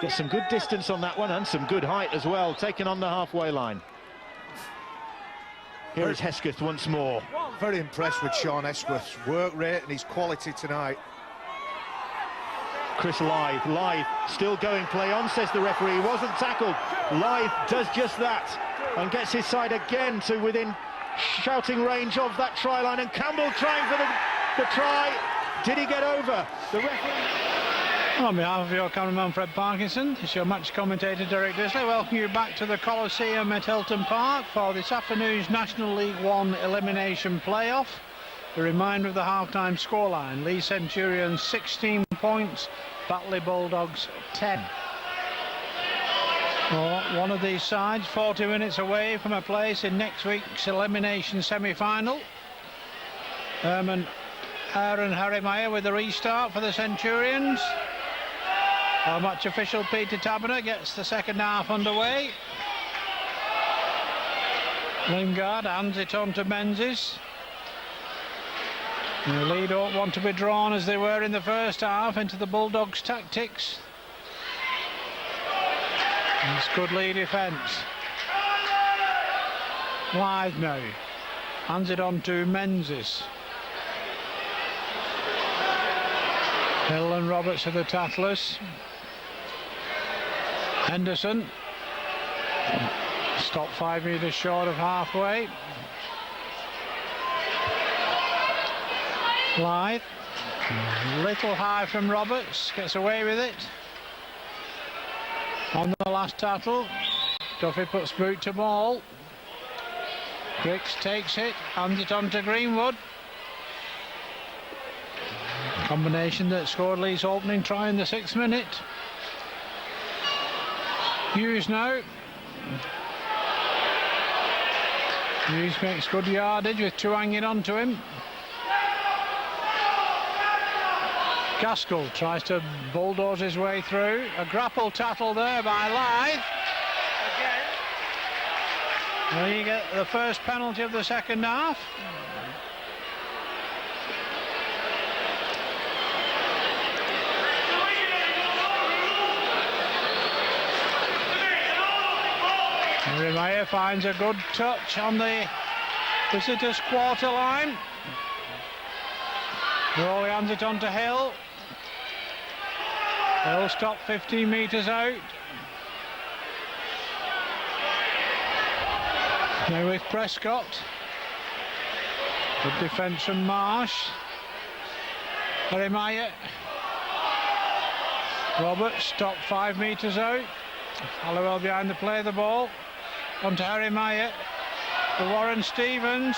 Get some good distance on that one and some good height as well, taken on the halfway line. Here is Hesketh once more. Very impressed with Sean Hesketh's work rate and his quality tonight. Chris Lythe still going, play on, says the referee. He wasn't tackled. Lythe does just that and gets his side again to within shouting range of that try line, and Campbell trying for the try. Did he get over? The referee. On behalf of your cameraman Fred Parkinson, it's your match commentator Derek Disley. Welcome you back to the Coliseum at Hilton Park for this afternoon's National League 1 Elimination Playoff. A reminder of the half-time scoreline: Leigh Centurions 16 points, Batley Bulldogs 10. Well, one of these sides 40 minutes away from a place in next week's elimination semi-final. Aaron Harry Meyer with the restart for the Centurions. Our match official Peter Taberner gets the second half underway. Lingard hands it on to Menzies. The lead don't want to be drawn as they were in the first half into the Bulldogs' tactics. It's good lead defence. Lythe now hands it on to Menzies. Hill and Roberts are the tattlers. Henderson stopped 5 metres short of halfway. Lythe, little high from Roberts, gets away with it. on the last tattle. Duffy puts boot to ball. Griggs takes it, hands it on to Greenwood. Combination that scored Lee's opening try in the 6th minute. Hughes now. Hughes makes good yardage with 2 hanging on to him. Gaskell tries to bulldoze his way through. A grapple tattle there by Lyth. Well, you get the first penalty of the second half. Mayer finds a good touch on the visitors' quarter line. Rowley hands it on to Hill. Hill stopped 15 metres out. Now with Prescott. Good defence from Marsh. Harry Mayer. Roberts stopped 5 metres out. Halliwell behind the play of the ball. On to Harry Mayer. To Warren Stevens.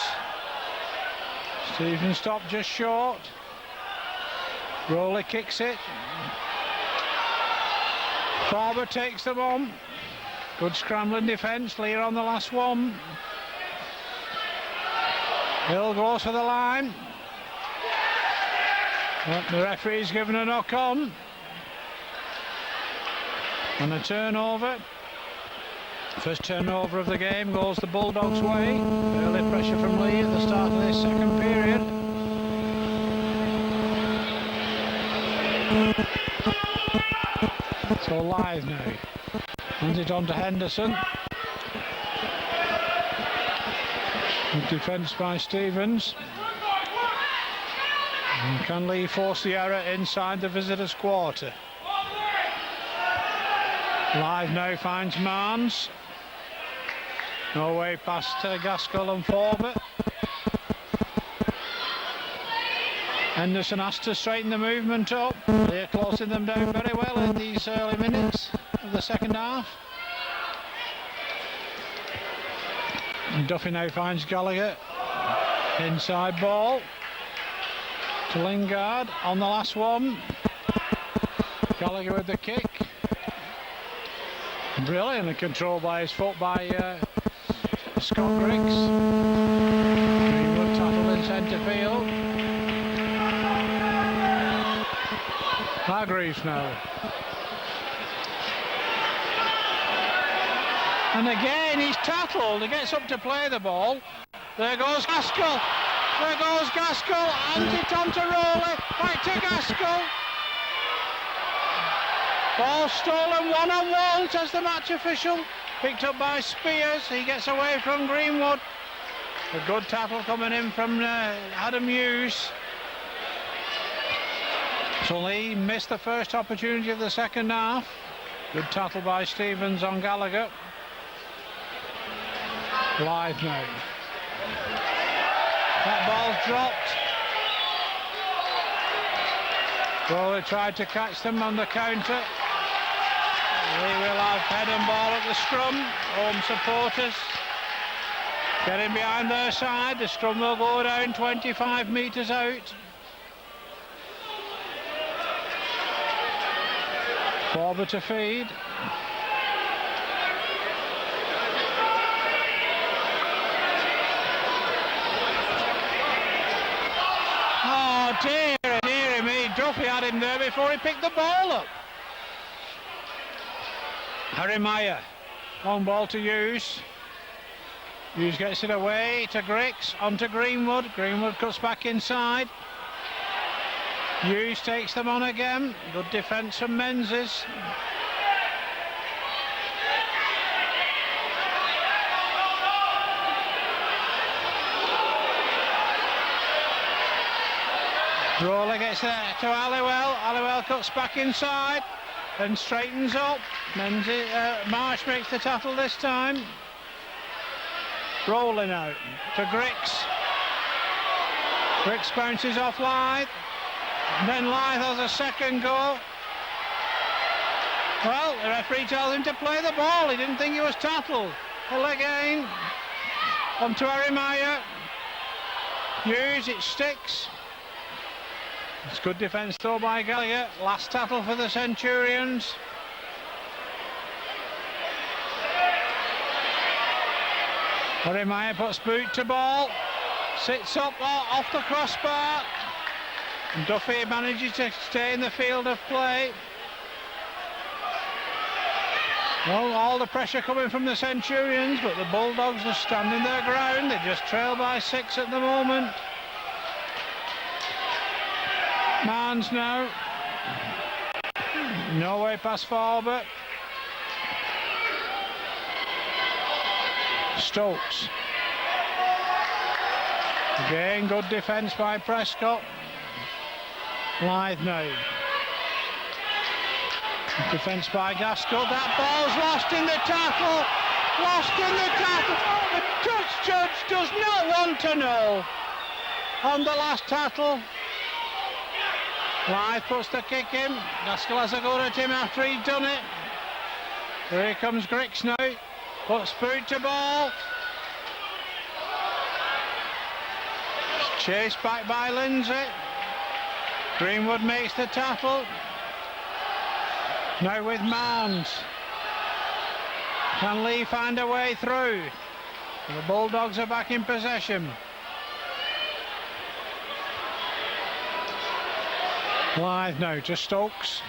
Stevens stopped just short. Rowley kicks it. Barber takes them on. Good scrambling defence. Lee on the last one. Hill goes for the line. But the referee's given a knock on. And a turnover. First turnover of the game goes the Bulldogs' way. Early pressure from Lee at the start of this 2nd period. So Lyth now. Hands it on to Henderson. Good defence by Stevens. And can Lee force the error inside the visitors' quarter? Lyth now finds Marnes. No way past Gaskell and Forbert. Henderson has to straighten the movement up. They're closing them down very well in these early minutes of the second half. And Duffy now finds Gallagher. Inside ball to Lingard on the last one. Gallagher with the kick. Brilliant control by his foot by Scott Griggs. Greenwood tackled in centre field. Hargreaves now. And again he's tackled. He gets up to play the ball. There goes Gaskell. There goes Gaskell. Hands it on to Rowley. Back to Gaskell. Ball stolen 1-on-1, says the match official. Picked up by Spears. He gets away from Greenwood. A good tackle coming in from Adam Hughes. So Lee missed the first opportunity of the second half. Good tackle by Stevens on Gallagher. Lyth now. That ball's dropped. Rowley tried to catch them on the counter. Lee will have head and ball at the scrum. Home supporters getting behind their side. The scrum will go down 25 metres out. Forward to feed. Oh dear me, Duffy had him there before he picked the ball up. Harry Mayer, long ball to Hughes. Hughes gets it away to Griggs, onto Greenwood. Greenwood cuts back inside. Hughes takes them on again. Good defence from Menzies. Rowley gets there to Halliwell. Halliwell cuts back inside and straightens up. Menzies, Marsh makes the tackle this time. Rolling out to Griggs. Griggs bounces off Lyth. And then Lyth has a second go. Well, the referee tells him to play the ball. He didn't think he was tackled. Hill again. On to Arimaya. Hughes, it sticks. It's good defence though by Gallagher. Last tackle for the Centurions. Arimaya puts boot to ball. Sits up off the crossbar. And Duffy manages to stay in the field of play. Well, all the pressure coming from the Centurions, but the Bulldogs are standing their ground. They just trail by 6 at the moment. Mans now. No way past Farber. Stokes. Again, good defence by Prescott. Blythe now. Defence by Gaskell. That ball's lost in the tackle. Lost in the tackle. The touch judge does not want to know on the last tackle. Blythe puts the kick in. Gaskell has a go at him after he's done it. Here comes Griggs now. Puts boot to ball. Chased back by Lindsay. Greenwood makes the tackle. Now with Mans. Can Lee find a way through? The Bulldogs are back in possession. Blythe now to Stokes.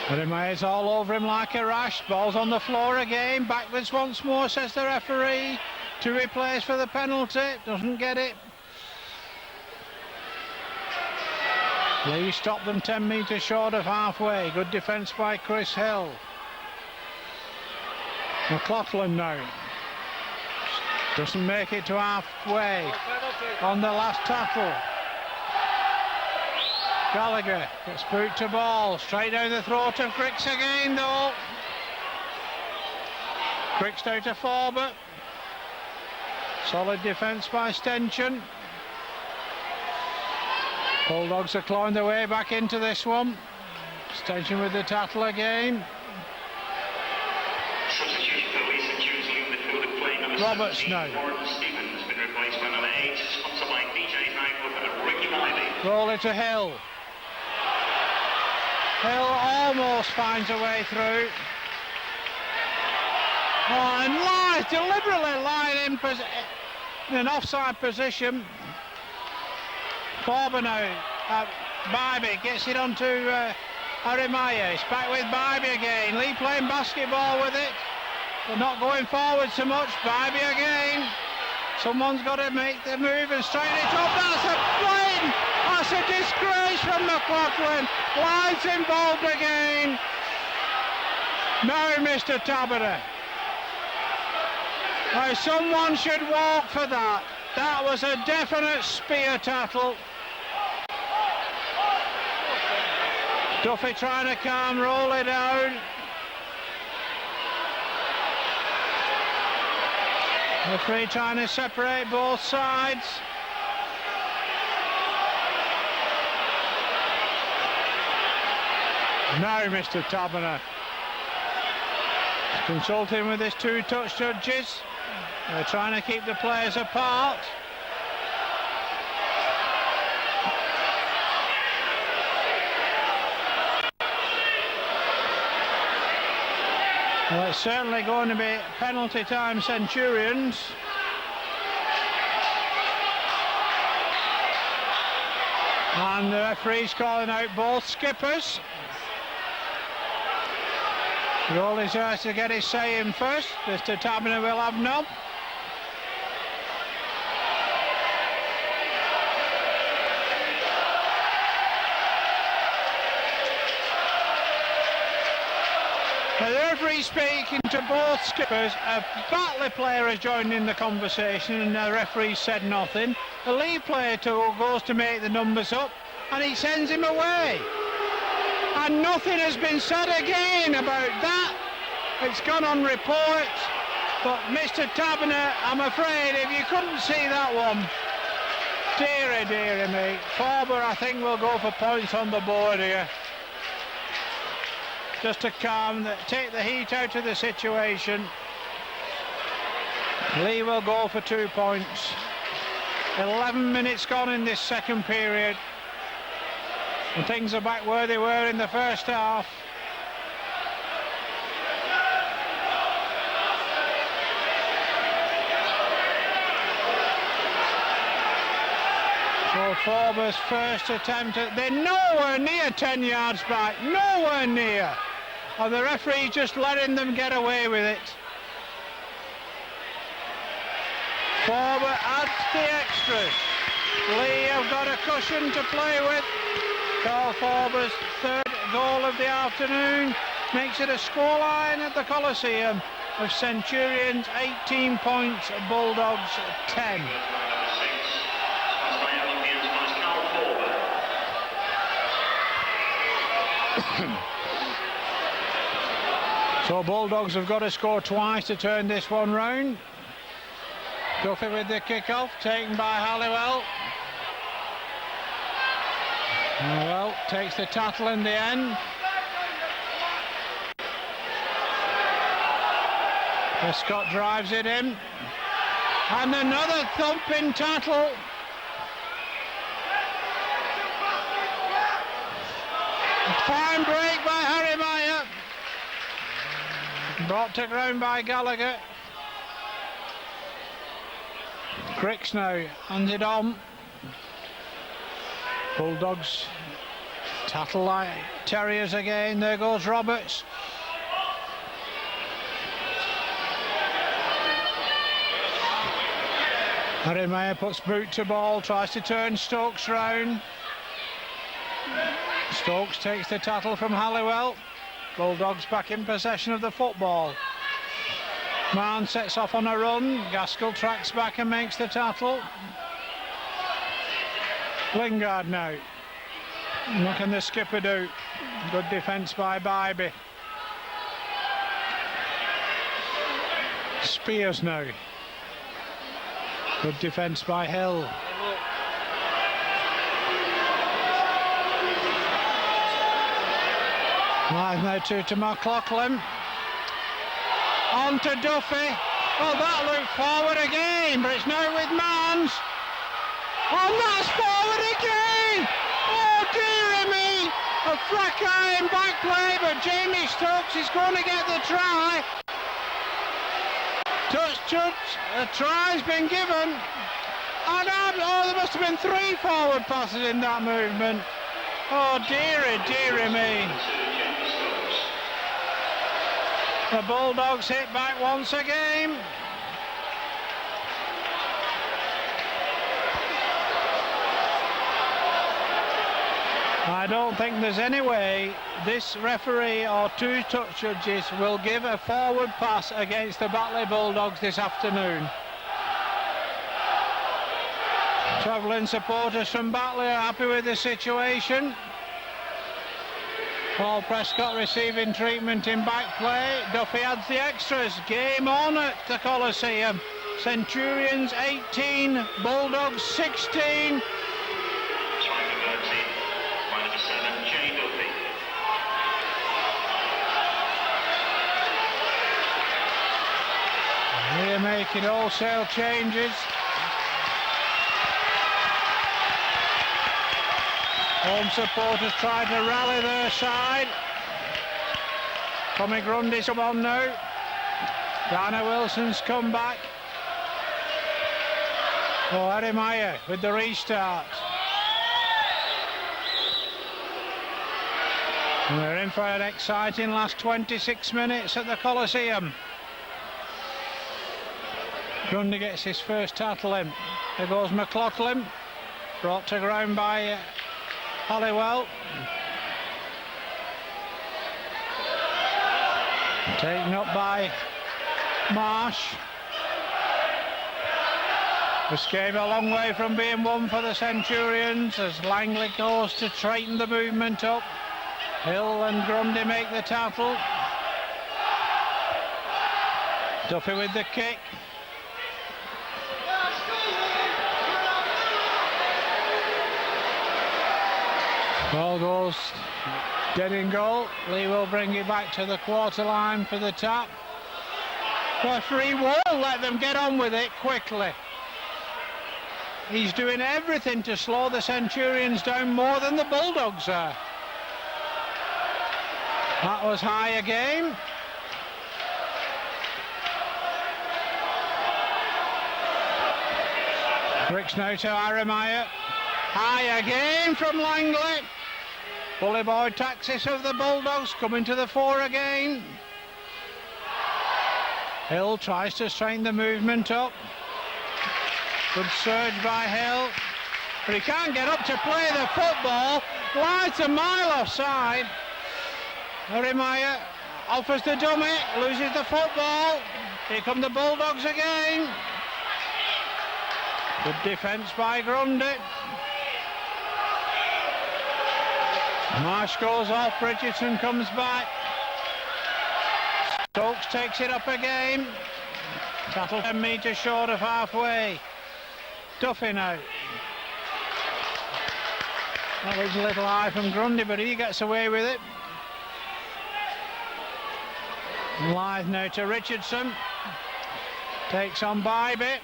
Rimay's all over him like a rash. Ball's on the floor again. Backwards once more, says the referee. 2 replays for the penalty. Doesn't get it. Lee stopped them 10 metres short of halfway. Good defence by Chris Hill. McLaughlin now. Doesn't make it to halfway on the last tackle. Gallagher gets boot to ball. Straight down the throat of Griggs again though. Griggs down to Farber. Solid defence by Stenchen. Bulldogs are clawing their way back into this one. Stenchen with the tackle again. Roberts now. Roll it to Hill. Hill almost finds a way through. Oh, and lies, deliberately lying in an offside position. Farber now. Bybee gets it onto Arimaya. It's back with Bybee again. Lee playing basketball with it, but not going forward so much. Bybee again. Someone's got to make the move and straighten it up. That's a win! That's a disgrace from McLaughlin. Blythe's involved again. No, Mr. Tabata. Now, someone should walk for that. That was a definite spear tackle. Duffy trying to calm, roll it down. Referee trying to separate both sides. Now Mr. Taberner consulting with his 2 touch judges. They're trying to keep the players apart. Well, it's certainly going to be penalty time, Centurions. And the referee's calling out both skippers. He always has to get his say in first. Mr. Taberner will have none. The referee speaking to both skippers. A Batley player has joined in the conversation and the referee said nothing. The Lee player too goes to make the numbers up and he sends him away. And nothing has been said again about that. It's gone on report. But Mr. Taberner, I'm afraid if you couldn't see that one, dearie me. Farber, I think, will go for points on the board here. just to take the heat out of the situation. Leigh will go for 2 points. 11 minutes gone in this second period, and things are back where they were in the first half. So Forber's first attempt, they're nowhere near 10 yards back, nowhere near. And the referee just letting them get away with it. Forber adds the extras. Leigh have got a cushion to play with. Carl Forber's third goal of the afternoon makes it a scoreline at the Coliseum of Centurions 18 points, Bulldogs 10. So Bulldogs have got to score twice to turn this one round. Duffy with the kick-off, taken by Halliwell. Halliwell takes the tattle in the end. Prescott drives it in. And another thumping tattle. A fine break by Harry Meyer. Brought to ground by Gallagher. Cricks now hands it on. Bulldogs tattle like terriers again. There goes Roberts. Harry Meyer puts boot to ball, tries to turn Stokes round. Stokes takes the tattle from Halliwell. Bulldogs back in possession of the football. Mann sets off on a run. Gaskell tracks back and makes the tattle. Lingard now. What can the skipper do? Good defence by Bybee. Spears now. Good defence by Hill. Live now to McLaughlin. On to Duffy. Oh, that looked forward again, but it's now with Manns. Oh, that's forward again! Oh, dearie me! A fracas in back play, but Jamie Stokes is going to get the try. Touch, a try's been given. And there must have been 3 forward passes in that movement. Oh, dearie me. The Bulldogs hit back once again. I don't think there's any way this referee or 2 touch judges will give a forward pass against the Batley Bulldogs this afternoon. Travelling supporters from Batley are happy with the situation. Paul Prescott receiving treatment in back play. Duffy adds the extras. Game on at the Coliseum. Centurions 18, Bulldogs 16. They're making wholesale changes. Home supporters try to rally their side. Tommy Grundy's come on now. Dana Wilson's come back. Oh, Harry Meyer with the restart. We're in for an exciting last 26 minutes at the Coliseum. Grundy gets his first tattle in. There goes McLaughlin. Brought to ground by Halliwell. Taken up by Marsh. This game a long way from being won for the Centurions as Langley goes to straighten the movement up. Hill and Grundy make the tattle. Duffy with the kick. Ball goes Dead in goal. Lee will bring it back to the quarter line for the tap. Referee won't let them get on with it quickly. He's doing everything to slow the Centurions down more than the Bulldogs are. That was high again. Bricks now to Aramiah. High again from Langley. Bully boy Taxis of the Bulldogs coming to the fore again. Hill tries to strain the movement up. Good surge by Hill. But he can't get up to play the football. Lies a mile offside. Aramiah offers the dummy, loses the football. Here come the Bulldogs again. Good defence by Grundy. Marsh goes off, Richardson comes back. Stokes takes it up again. Tattle 10 metres short of halfway. Duffy now. That was a little high from Grundy, but he gets away with it. Lyth now to Richardson. Takes on Bybee.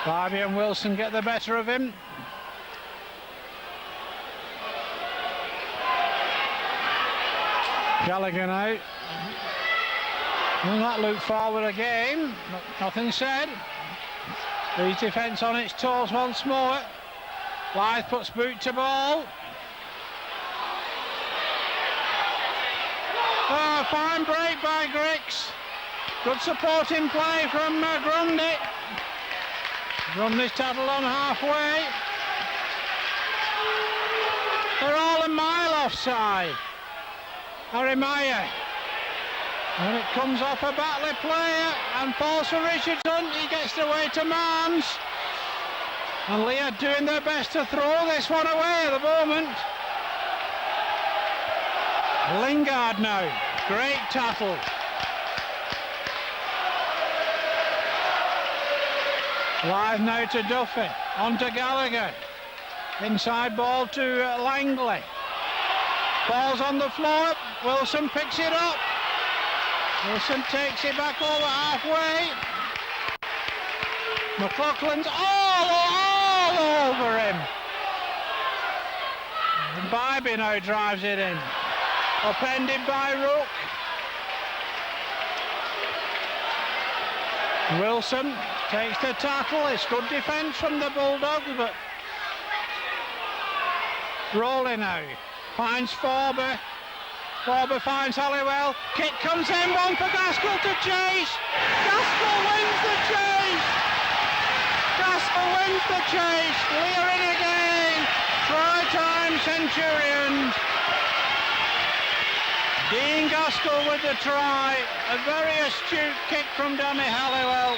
Bybee and Wilson get the better of him. Gallagher now. Well, that looked forward again. Nothing said. Leeds defence on its toes once more. Lyth puts boot to ball. Oh, fine break by Griggs. Good supporting play from Grundy. Grundy's tattled on halfway. They're all a mile offside. Aramiah. And it comes off a Batley player and falls for Richardson. He gets it away to Marnes. And Lee are doing their best to throw this one away at the moment. Lingard now. Great tackle. Lyth now to Duffy. On to Gallagher. Inside ball to Langley. Ball's on the floor. Wilson picks it up. Wilson takes it back over halfway. McLaughlin's all over him. And Bybee now drives it in. Upended by Rook. Wilson takes the tackle. It's good defence from the Bulldogs, but Rowley now finds Forber. Forber finds Halliwell. Kick comes in, one for Gaskell to chase. Gaskell wins the chase. Gaskell wins the chase. Lear in again. Try time Centurions. Dean Gaskell with the try. A very astute kick from Danny Halliwell.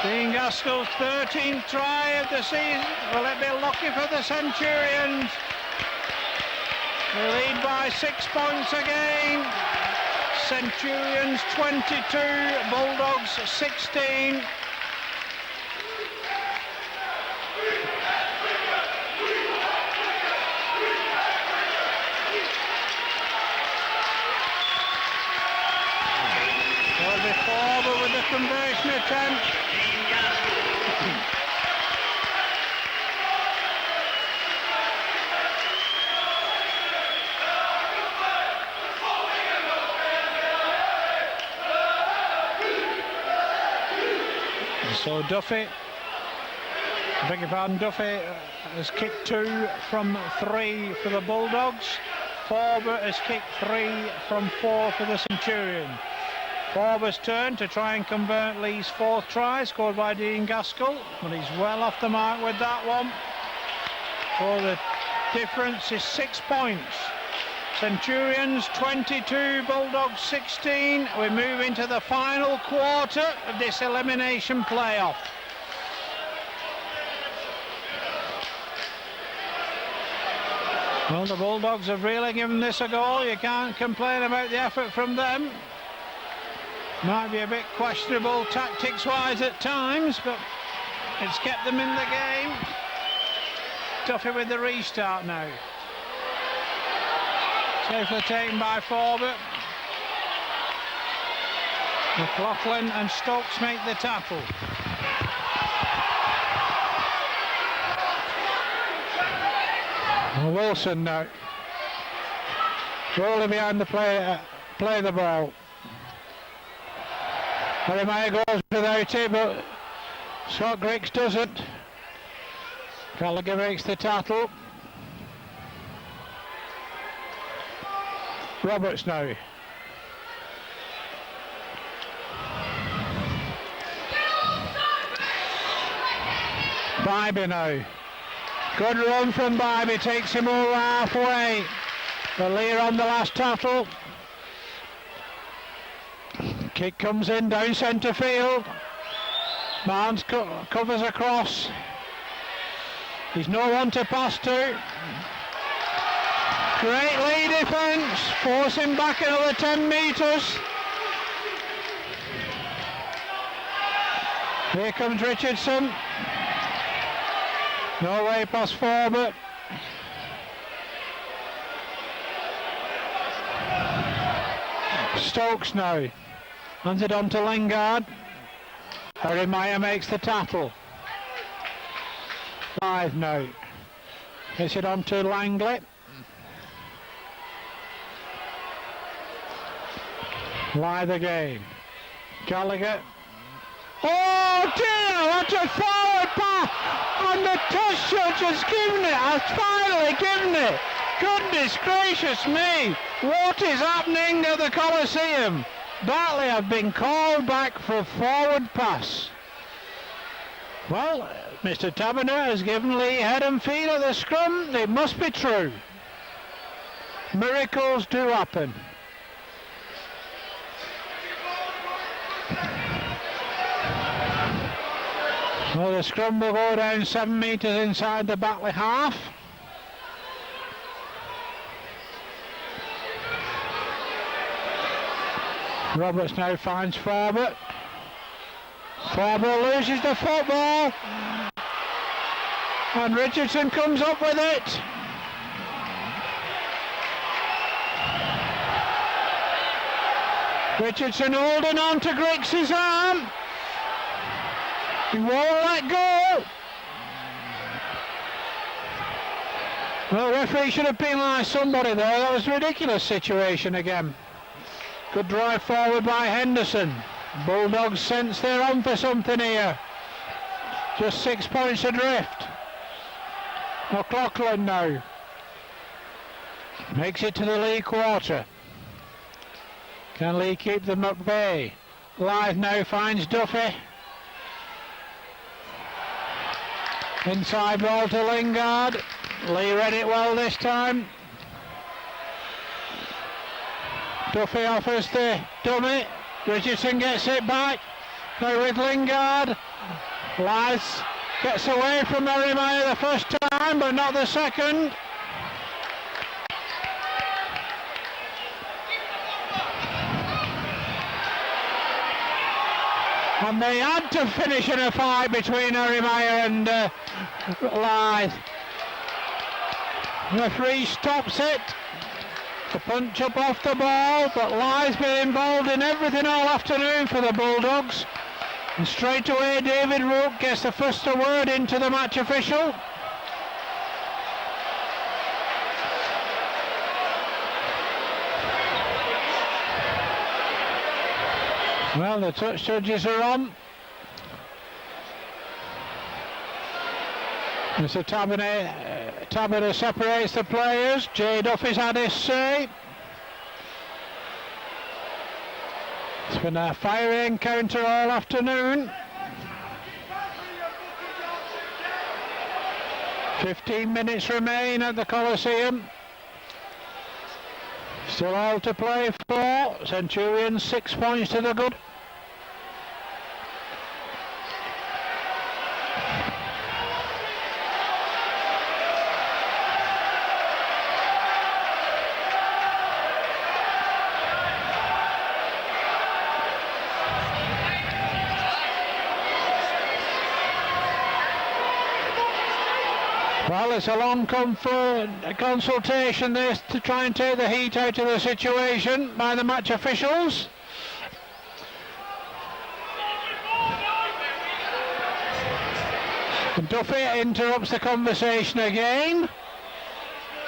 Dean Gaskell's 13th try of the season. Will it be lucky for the Centurions? They lead by 6 points again. Centurions 22, Bulldogs 16. Will be Forber with the conversion attempt. So Duffy, I beg your pardon, Duffy has kicked 2 from 3 for the Bulldogs. Forber has kicked 3 from 4 for the Centurion. Forber's turn to try and convert Lee's 4th try, scored by Dean Gaskell, but he's well off the mark with that one. So the difference is 6 points. Centurions 22, Bulldogs 16. We move into the final quarter of this elimination playoff. Well, the Bulldogs have really given this a go. You can't complain about the effort from them. Might be a bit questionable tactics-wise at times, but it's kept them in the game. Duffy with the restart now. Safely taken by Forbert. McLaughlin and Stokes make the tackle. Wilson now. Rolling behind the play the ball. Jeremiah goes without it, but Scott Griggs doesn't. Gallagher makes the tackle. Roberts now. Bybee now. Good run from Bybee, takes him over halfway. The Lear on the last tackle. Kick comes in down centre field. Barnes covers across. He's no one to pass to. Great Leigh defence, forcing back another 10 metres. Here comes Richardson. No way past Forbert. Stokes now. Hands it on to Lingard. Harry Meyer makes the tackle. Live now. Gets it on to Langley. Live again. Gallagher. Oh dear, what a forward pass! And the test judge has given it, has finally given it. Goodness gracious me, what is happening at the Coliseum? Batley have been called back for a forward pass. Well, Mr. Taberner has given Leigh head and feet at the scrum. It must be true. Miracles do happen. Well, the scrum will go down 7 metres inside the Batley half. Roberts now finds Forbert. Forbert loses the football. And Richardson comes up with it. Richardson holding on to Griggs' arm. He won't let go. Well, the referee should have penalised somebody there. That was a ridiculous situation again. Good drive forward by Henderson. Bulldogs sense they're on for something here. Just 6 points adrift. McLaughlin now. Makes it to the Leigh quarter. Can Leigh keep them at bay? Live now finds Duffy. Inside ball to Lingard. Leigh read it well this time. Duffy offers the dummy. Richardson gets it back. Now with Lingard. Lies gets away from Jeremiah the first time, but not the second. And they had to finish in a fight between Jeremiah and Lythe. Referee stops it. The punch up off the ball, but Lythe's been involved in everything all afternoon for the Bulldogs. And straight away David Rook gets the first word into the match official. Well, the touch judges are on. Mr. Taberner separates the players. Jay Duffy's had his say. It's been a fiery encounter all afternoon. 15 minutes remain at the Coliseum. Still all to play for. Centurions 6 points to the good. Well, it's a long consultation this to try and take the heat out of the situation by the match officials. Duffy interrupts the conversation again.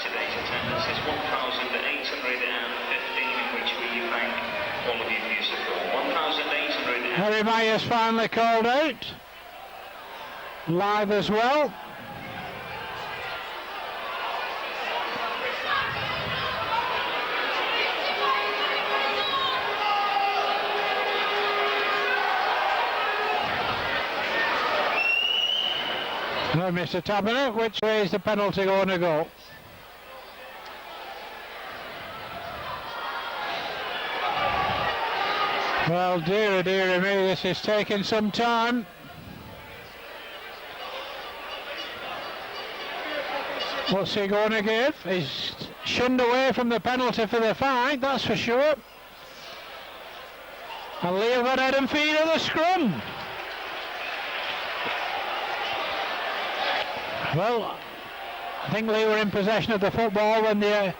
Today's attendance is 1,815, in which we thank all of you for your support. 1,800. Harry Myers finally called out. Live as well. No, Mr. Taberner, which way is the penalty going to go? Well, dearie me, this is taking some time. What's he going to give? He's shunned away from the penalty for the fight, that's for sure. And Leo got head and feet of the scrum. Well, I think Lee were in possession of the football when the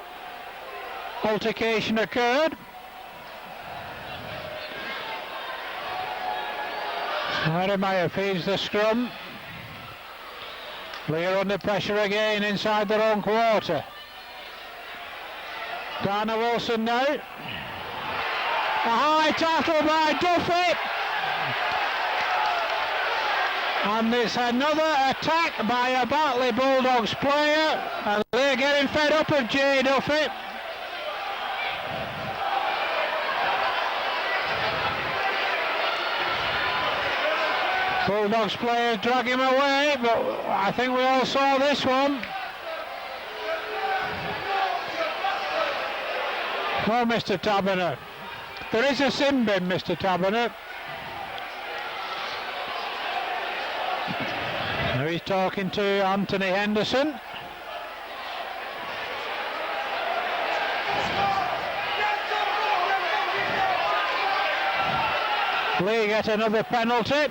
altercation occurred. Harry Meyer feeds the scrum. Lee are under pressure again inside their own quarter. Dana Wilson now. A high tackle by Duffy. And it's another attack by a Batley Bulldogs player, and they're getting fed up of Jay Duffy. Bulldogs players drag him away, but I think we all saw this one. Oh, Mr. Taberner. There is a sin bin, Mr. Taberner. Now he's talking to Anthony Henderson. Lee gets another penalty.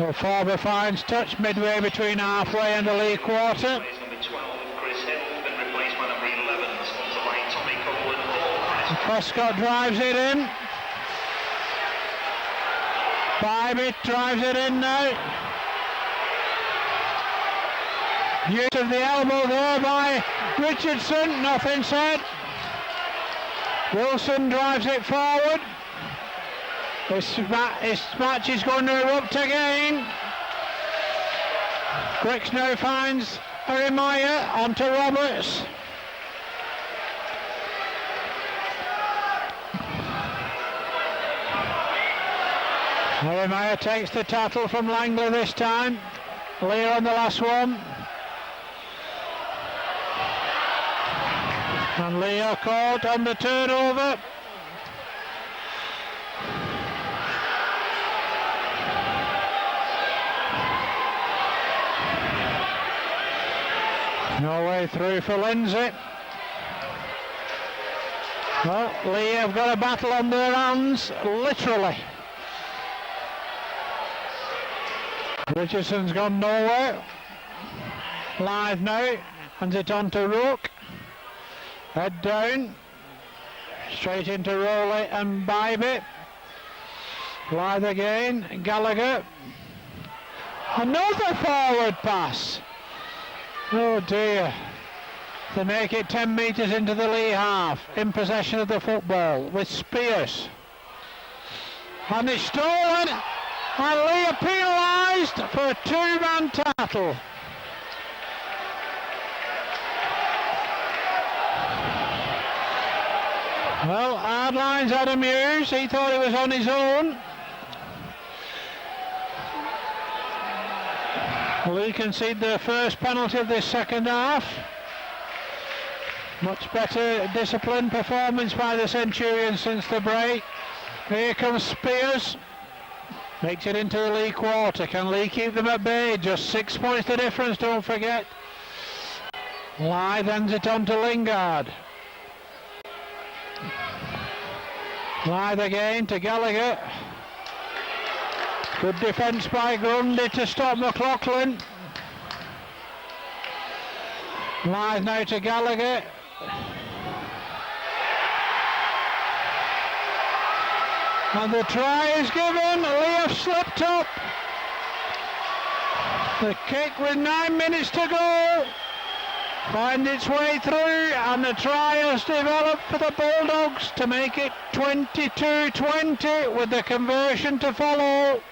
Well, Farber finds touch midway between halfway and the Lee quarter. Prescott drives it in. Bybit drives it in now. Use of the elbow there by Richardson, nothing said. Wilson drives it forward. This match is going to erupt again. Griggs now finds Harry Meyer onto Roberts. Harry Meyer takes the tattle from Langley this time. Lee on the last one. And Lee are caught on the turnover. No way through for Lindsay. Well, Lee have got a battle on their hands, literally. Richardson's gone nowhere. Live now, hands it on to Rook. Head down. Straight into Rowley and Bybit. Live again, Gallagher. Another forward pass. Oh dear. They make it 10 metres into the Lee half, in possession of the football with Spears. And it's stolen, and Lee are penalised for a two-man tackle. Well, Hardline's had a muse, he thought he was on his own. Lee concede their first penalty of this second half. Much better disciplined performance by the Centurions since the break. Here comes Spears. Makes it into the Lee quarter. Can Lee keep them at bay? Just 6 points the difference, don't forget. Lythe ends it on to Lingard. Blythe again to Gallagher. Good defence by Grundy to stop McLaughlin. Blythe now to Gallagher. And the try is given. Leah slipped up. The kick with 9 minutes to go. Find its way through, and the try has developed for the Bulldogs to make it 22-20 with the conversion to follow.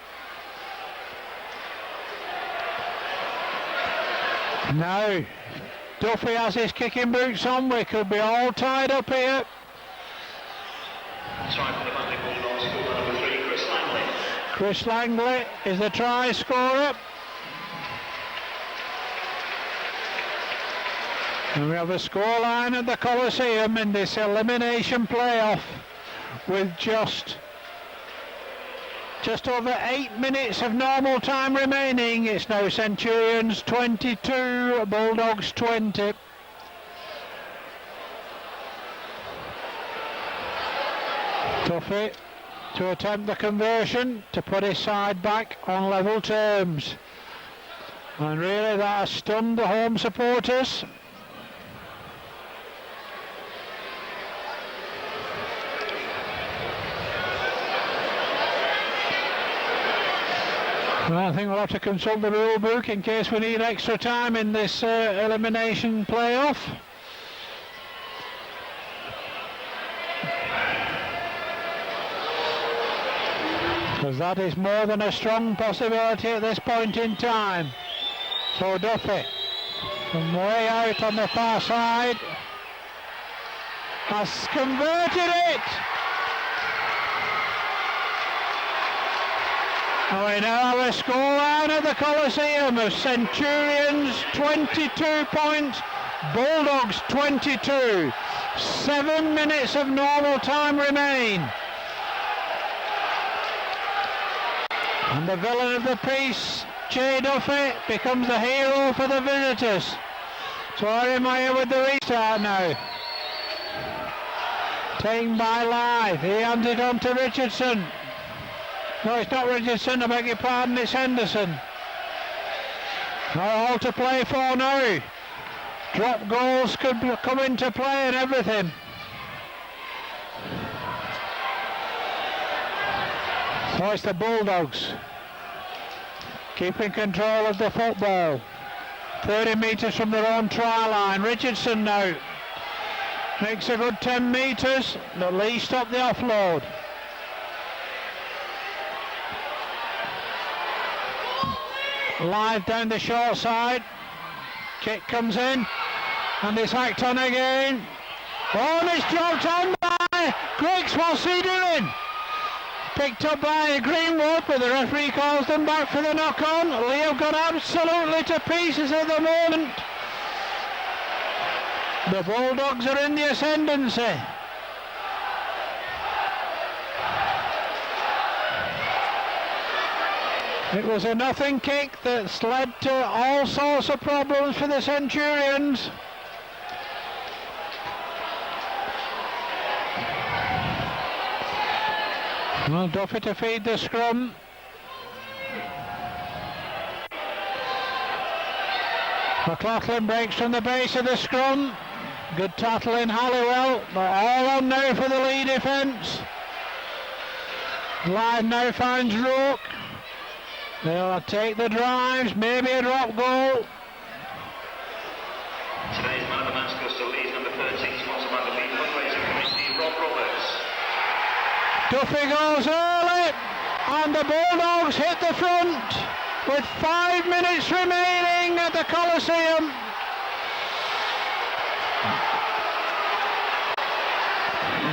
Now, Duffy has his kicking boots on. We could be all tied up here. Try for the Batley Bulldogs, scorer number 3, Chris Langley. Chris Langley is the try scorer. And we have a scoreline at the Coliseum in this elimination playoff with just over 8 minutes of normal time remaining. It's now Centurions 22, Bulldogs 20. Duffy to attempt the conversion to put his side back on level terms. And really that has stunned the home supporters. Well, I think we'll have to consult the rule book in case we need extra time in this elimination playoff. Because that is more than a strong possibility at this point in time. So Duffy, from way out on the far side, has converted it. And we now have a scoreline at the Coliseum of Centurions 22 points, Bulldogs 22. 7 minutes of normal time remain. And the villain of the piece, Jay Duffy, becomes the hero for the visitors. So Arimaya with the restart now. Taken by Lythe, he hands it on to Richardson. No, it's not Richardson, I beg your pardon, it's Henderson. All to play for now. Drop goals could come into play and everything. So it's the Bulldogs keeping control of the football. 30 metres from their own try line. Richardson now makes a good 10 metres, but Lee stopped the offload. Lythe down the short side. Kick comes in, and it's hacked on again. Oh, and it's dropped on by Griggs. What's he doing? Picked up by Greenwood, but the referee calls them back for the knock-on. Lee have got absolutely to pieces at the moment. The Bulldogs are in the ascendancy. It was a nothing kick that's led to all sorts of problems for the Centurions. Well, Duffy to feed the scrum. McLaughlin breaks from the base of the scrum. Good tackle in Halliwell, but all on now for the Lee defence. Lythe now finds Rourke. They'll take the drives, maybe a drop goal. Today's man of the match goes to Leeds number 13, sponsored by the Leeds fundraising committee, Rob Roberts. Duffy goes early, and the Bulldogs hit the front with 5 minutes remaining at the Coliseum.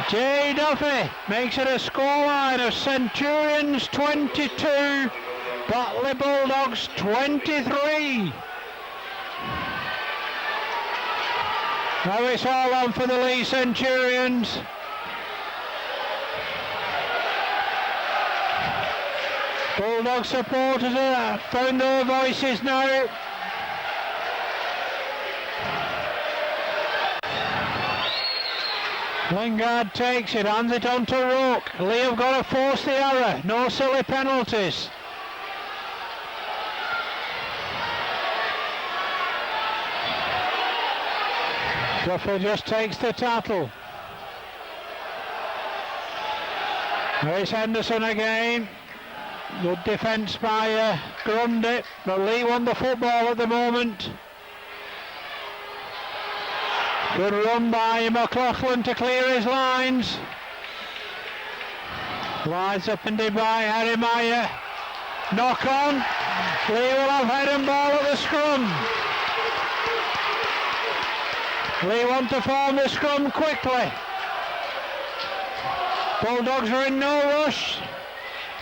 Jay Duffy makes it a scoreline of Centurions 22, Batley Bulldogs 23. Now it's all on for the Lee Centurions. Bulldog supporters have found their voices now. Lingard takes it, hands it on to Rook. Lee have got to force the error, no silly penalties. Duffy just takes the tattle. There's Henderson again. Good defence by Grundy, but Lee won the football at the moment. Good run by McLaughlin to clear his lines. Lies up and in by Harry Meyer. Knock on. Lee will have head and ball at the scrum. Lee want to form the scrum quickly. Bulldogs are in no rush.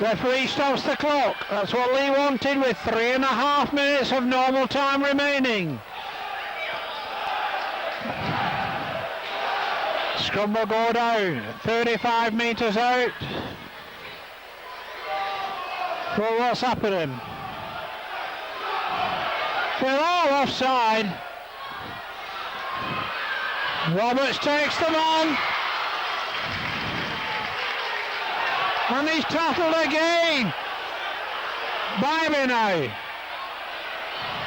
Referee stops the clock. That's what Lee wanted with 3.5 minutes of normal time remaining. Scrum will go down, 35 metres out. Well, what's happening? They're all offside. Roberts takes them on. And he's tackled again. Bybee now.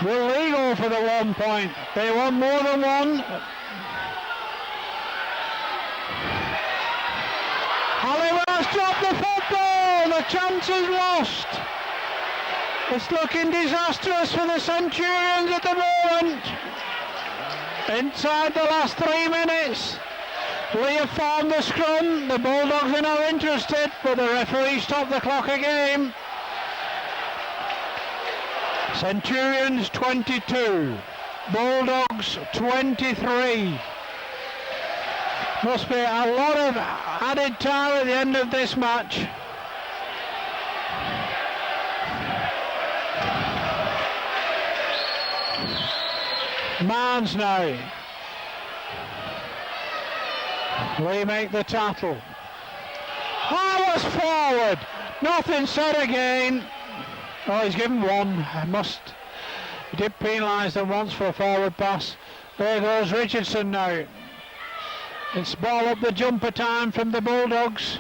Will Lee go for the 1 point? They want more than one. Halliwell's dropped the football. The chance is lost. It's looking disastrous for the Centurions at the moment. Inside the last 3 minutes. Lee have formed the scrum. The Bulldogs are not interested, but the referee stopped the clock again. Centurions 22, Bulldogs 23. Must be a lot of added time at the end of this match. Marnes now. Lee make the tattle. Harless forward. Nothing said again. Oh, he's given one. He did penalise them once for a forward pass. There goes Richardson now. It's ball up the jumper time from the Bulldogs.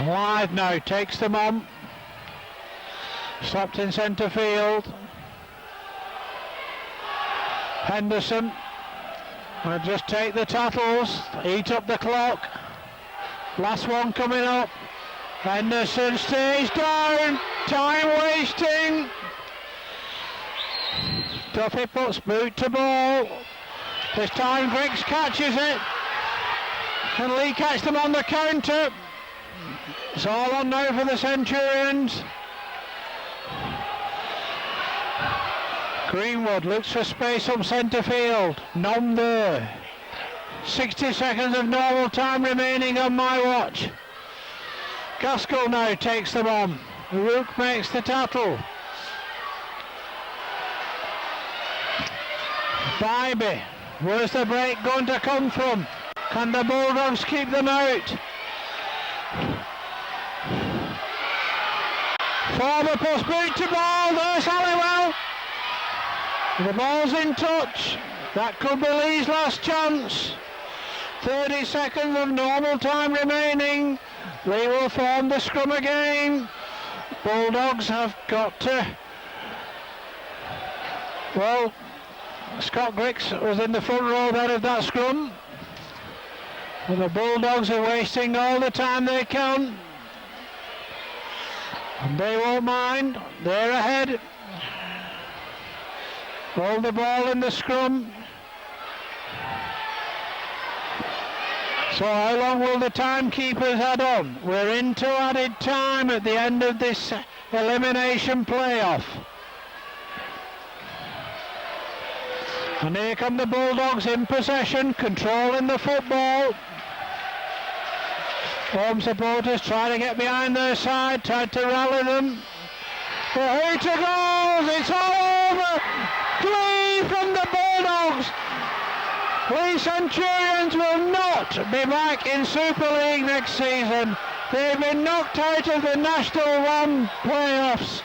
Wide now takes them on. Stopped in centre field. Henderson will just take the tattles, eat up the clock. Last one coming up. Henderson stays down. Time wasting. Duffy puts boot to ball. This time Griggs catches it. Can Lee catch them on the counter? It's all on now for the Centurions. Greenwood looks for space up centre field. None there. 60 seconds of normal time remaining on my watch. Gaskell now takes them on. Rook makes the tattle. Bybee. Where's the break going to come from? Can the Bulldogs keep them out? Former post boot to ball. There's Halliwell. The ball's in touch. That could be Lee's last chance. 30 seconds of normal time remaining. Lee will form the scrum again. Bulldogs have got to... Well, Scott Griggs was in the front row there of that scrum. But the Bulldogs are wasting all the time they can. And they won't mind. They're ahead. Hold the ball in the scrum. So how long will the timekeepers add on? We're into added time at the end of this elimination playoff. And here come the Bulldogs in possession, controlling the football. Home supporters try to get behind their side, tried to rally them. But here to goals, it's all over. Glee from the Bulldogs. Lee Centurions will not be back in Super League next season. They've been knocked out of the National 1 playoffs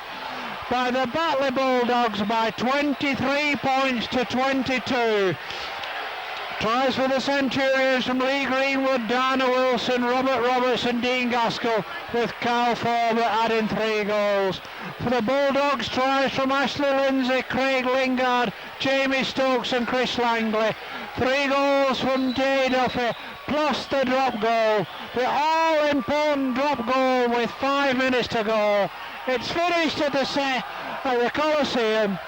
by the Batley Bulldogs by 23 points to 22. Tries for the Centurions from Lee Greenwood, Dana Wilson, Robert Robertson, Dean Gaskell, with Carl Forber adding 3 goals. For the Bulldogs, tries from Ashley Lindsay, Craig Lingard, Jamie Stokes and Chris Langley. 3 goals from Jay Duffy, plus the drop goal. The all-important drop goal with 5 minutes to go. It's finished at the Coliseum.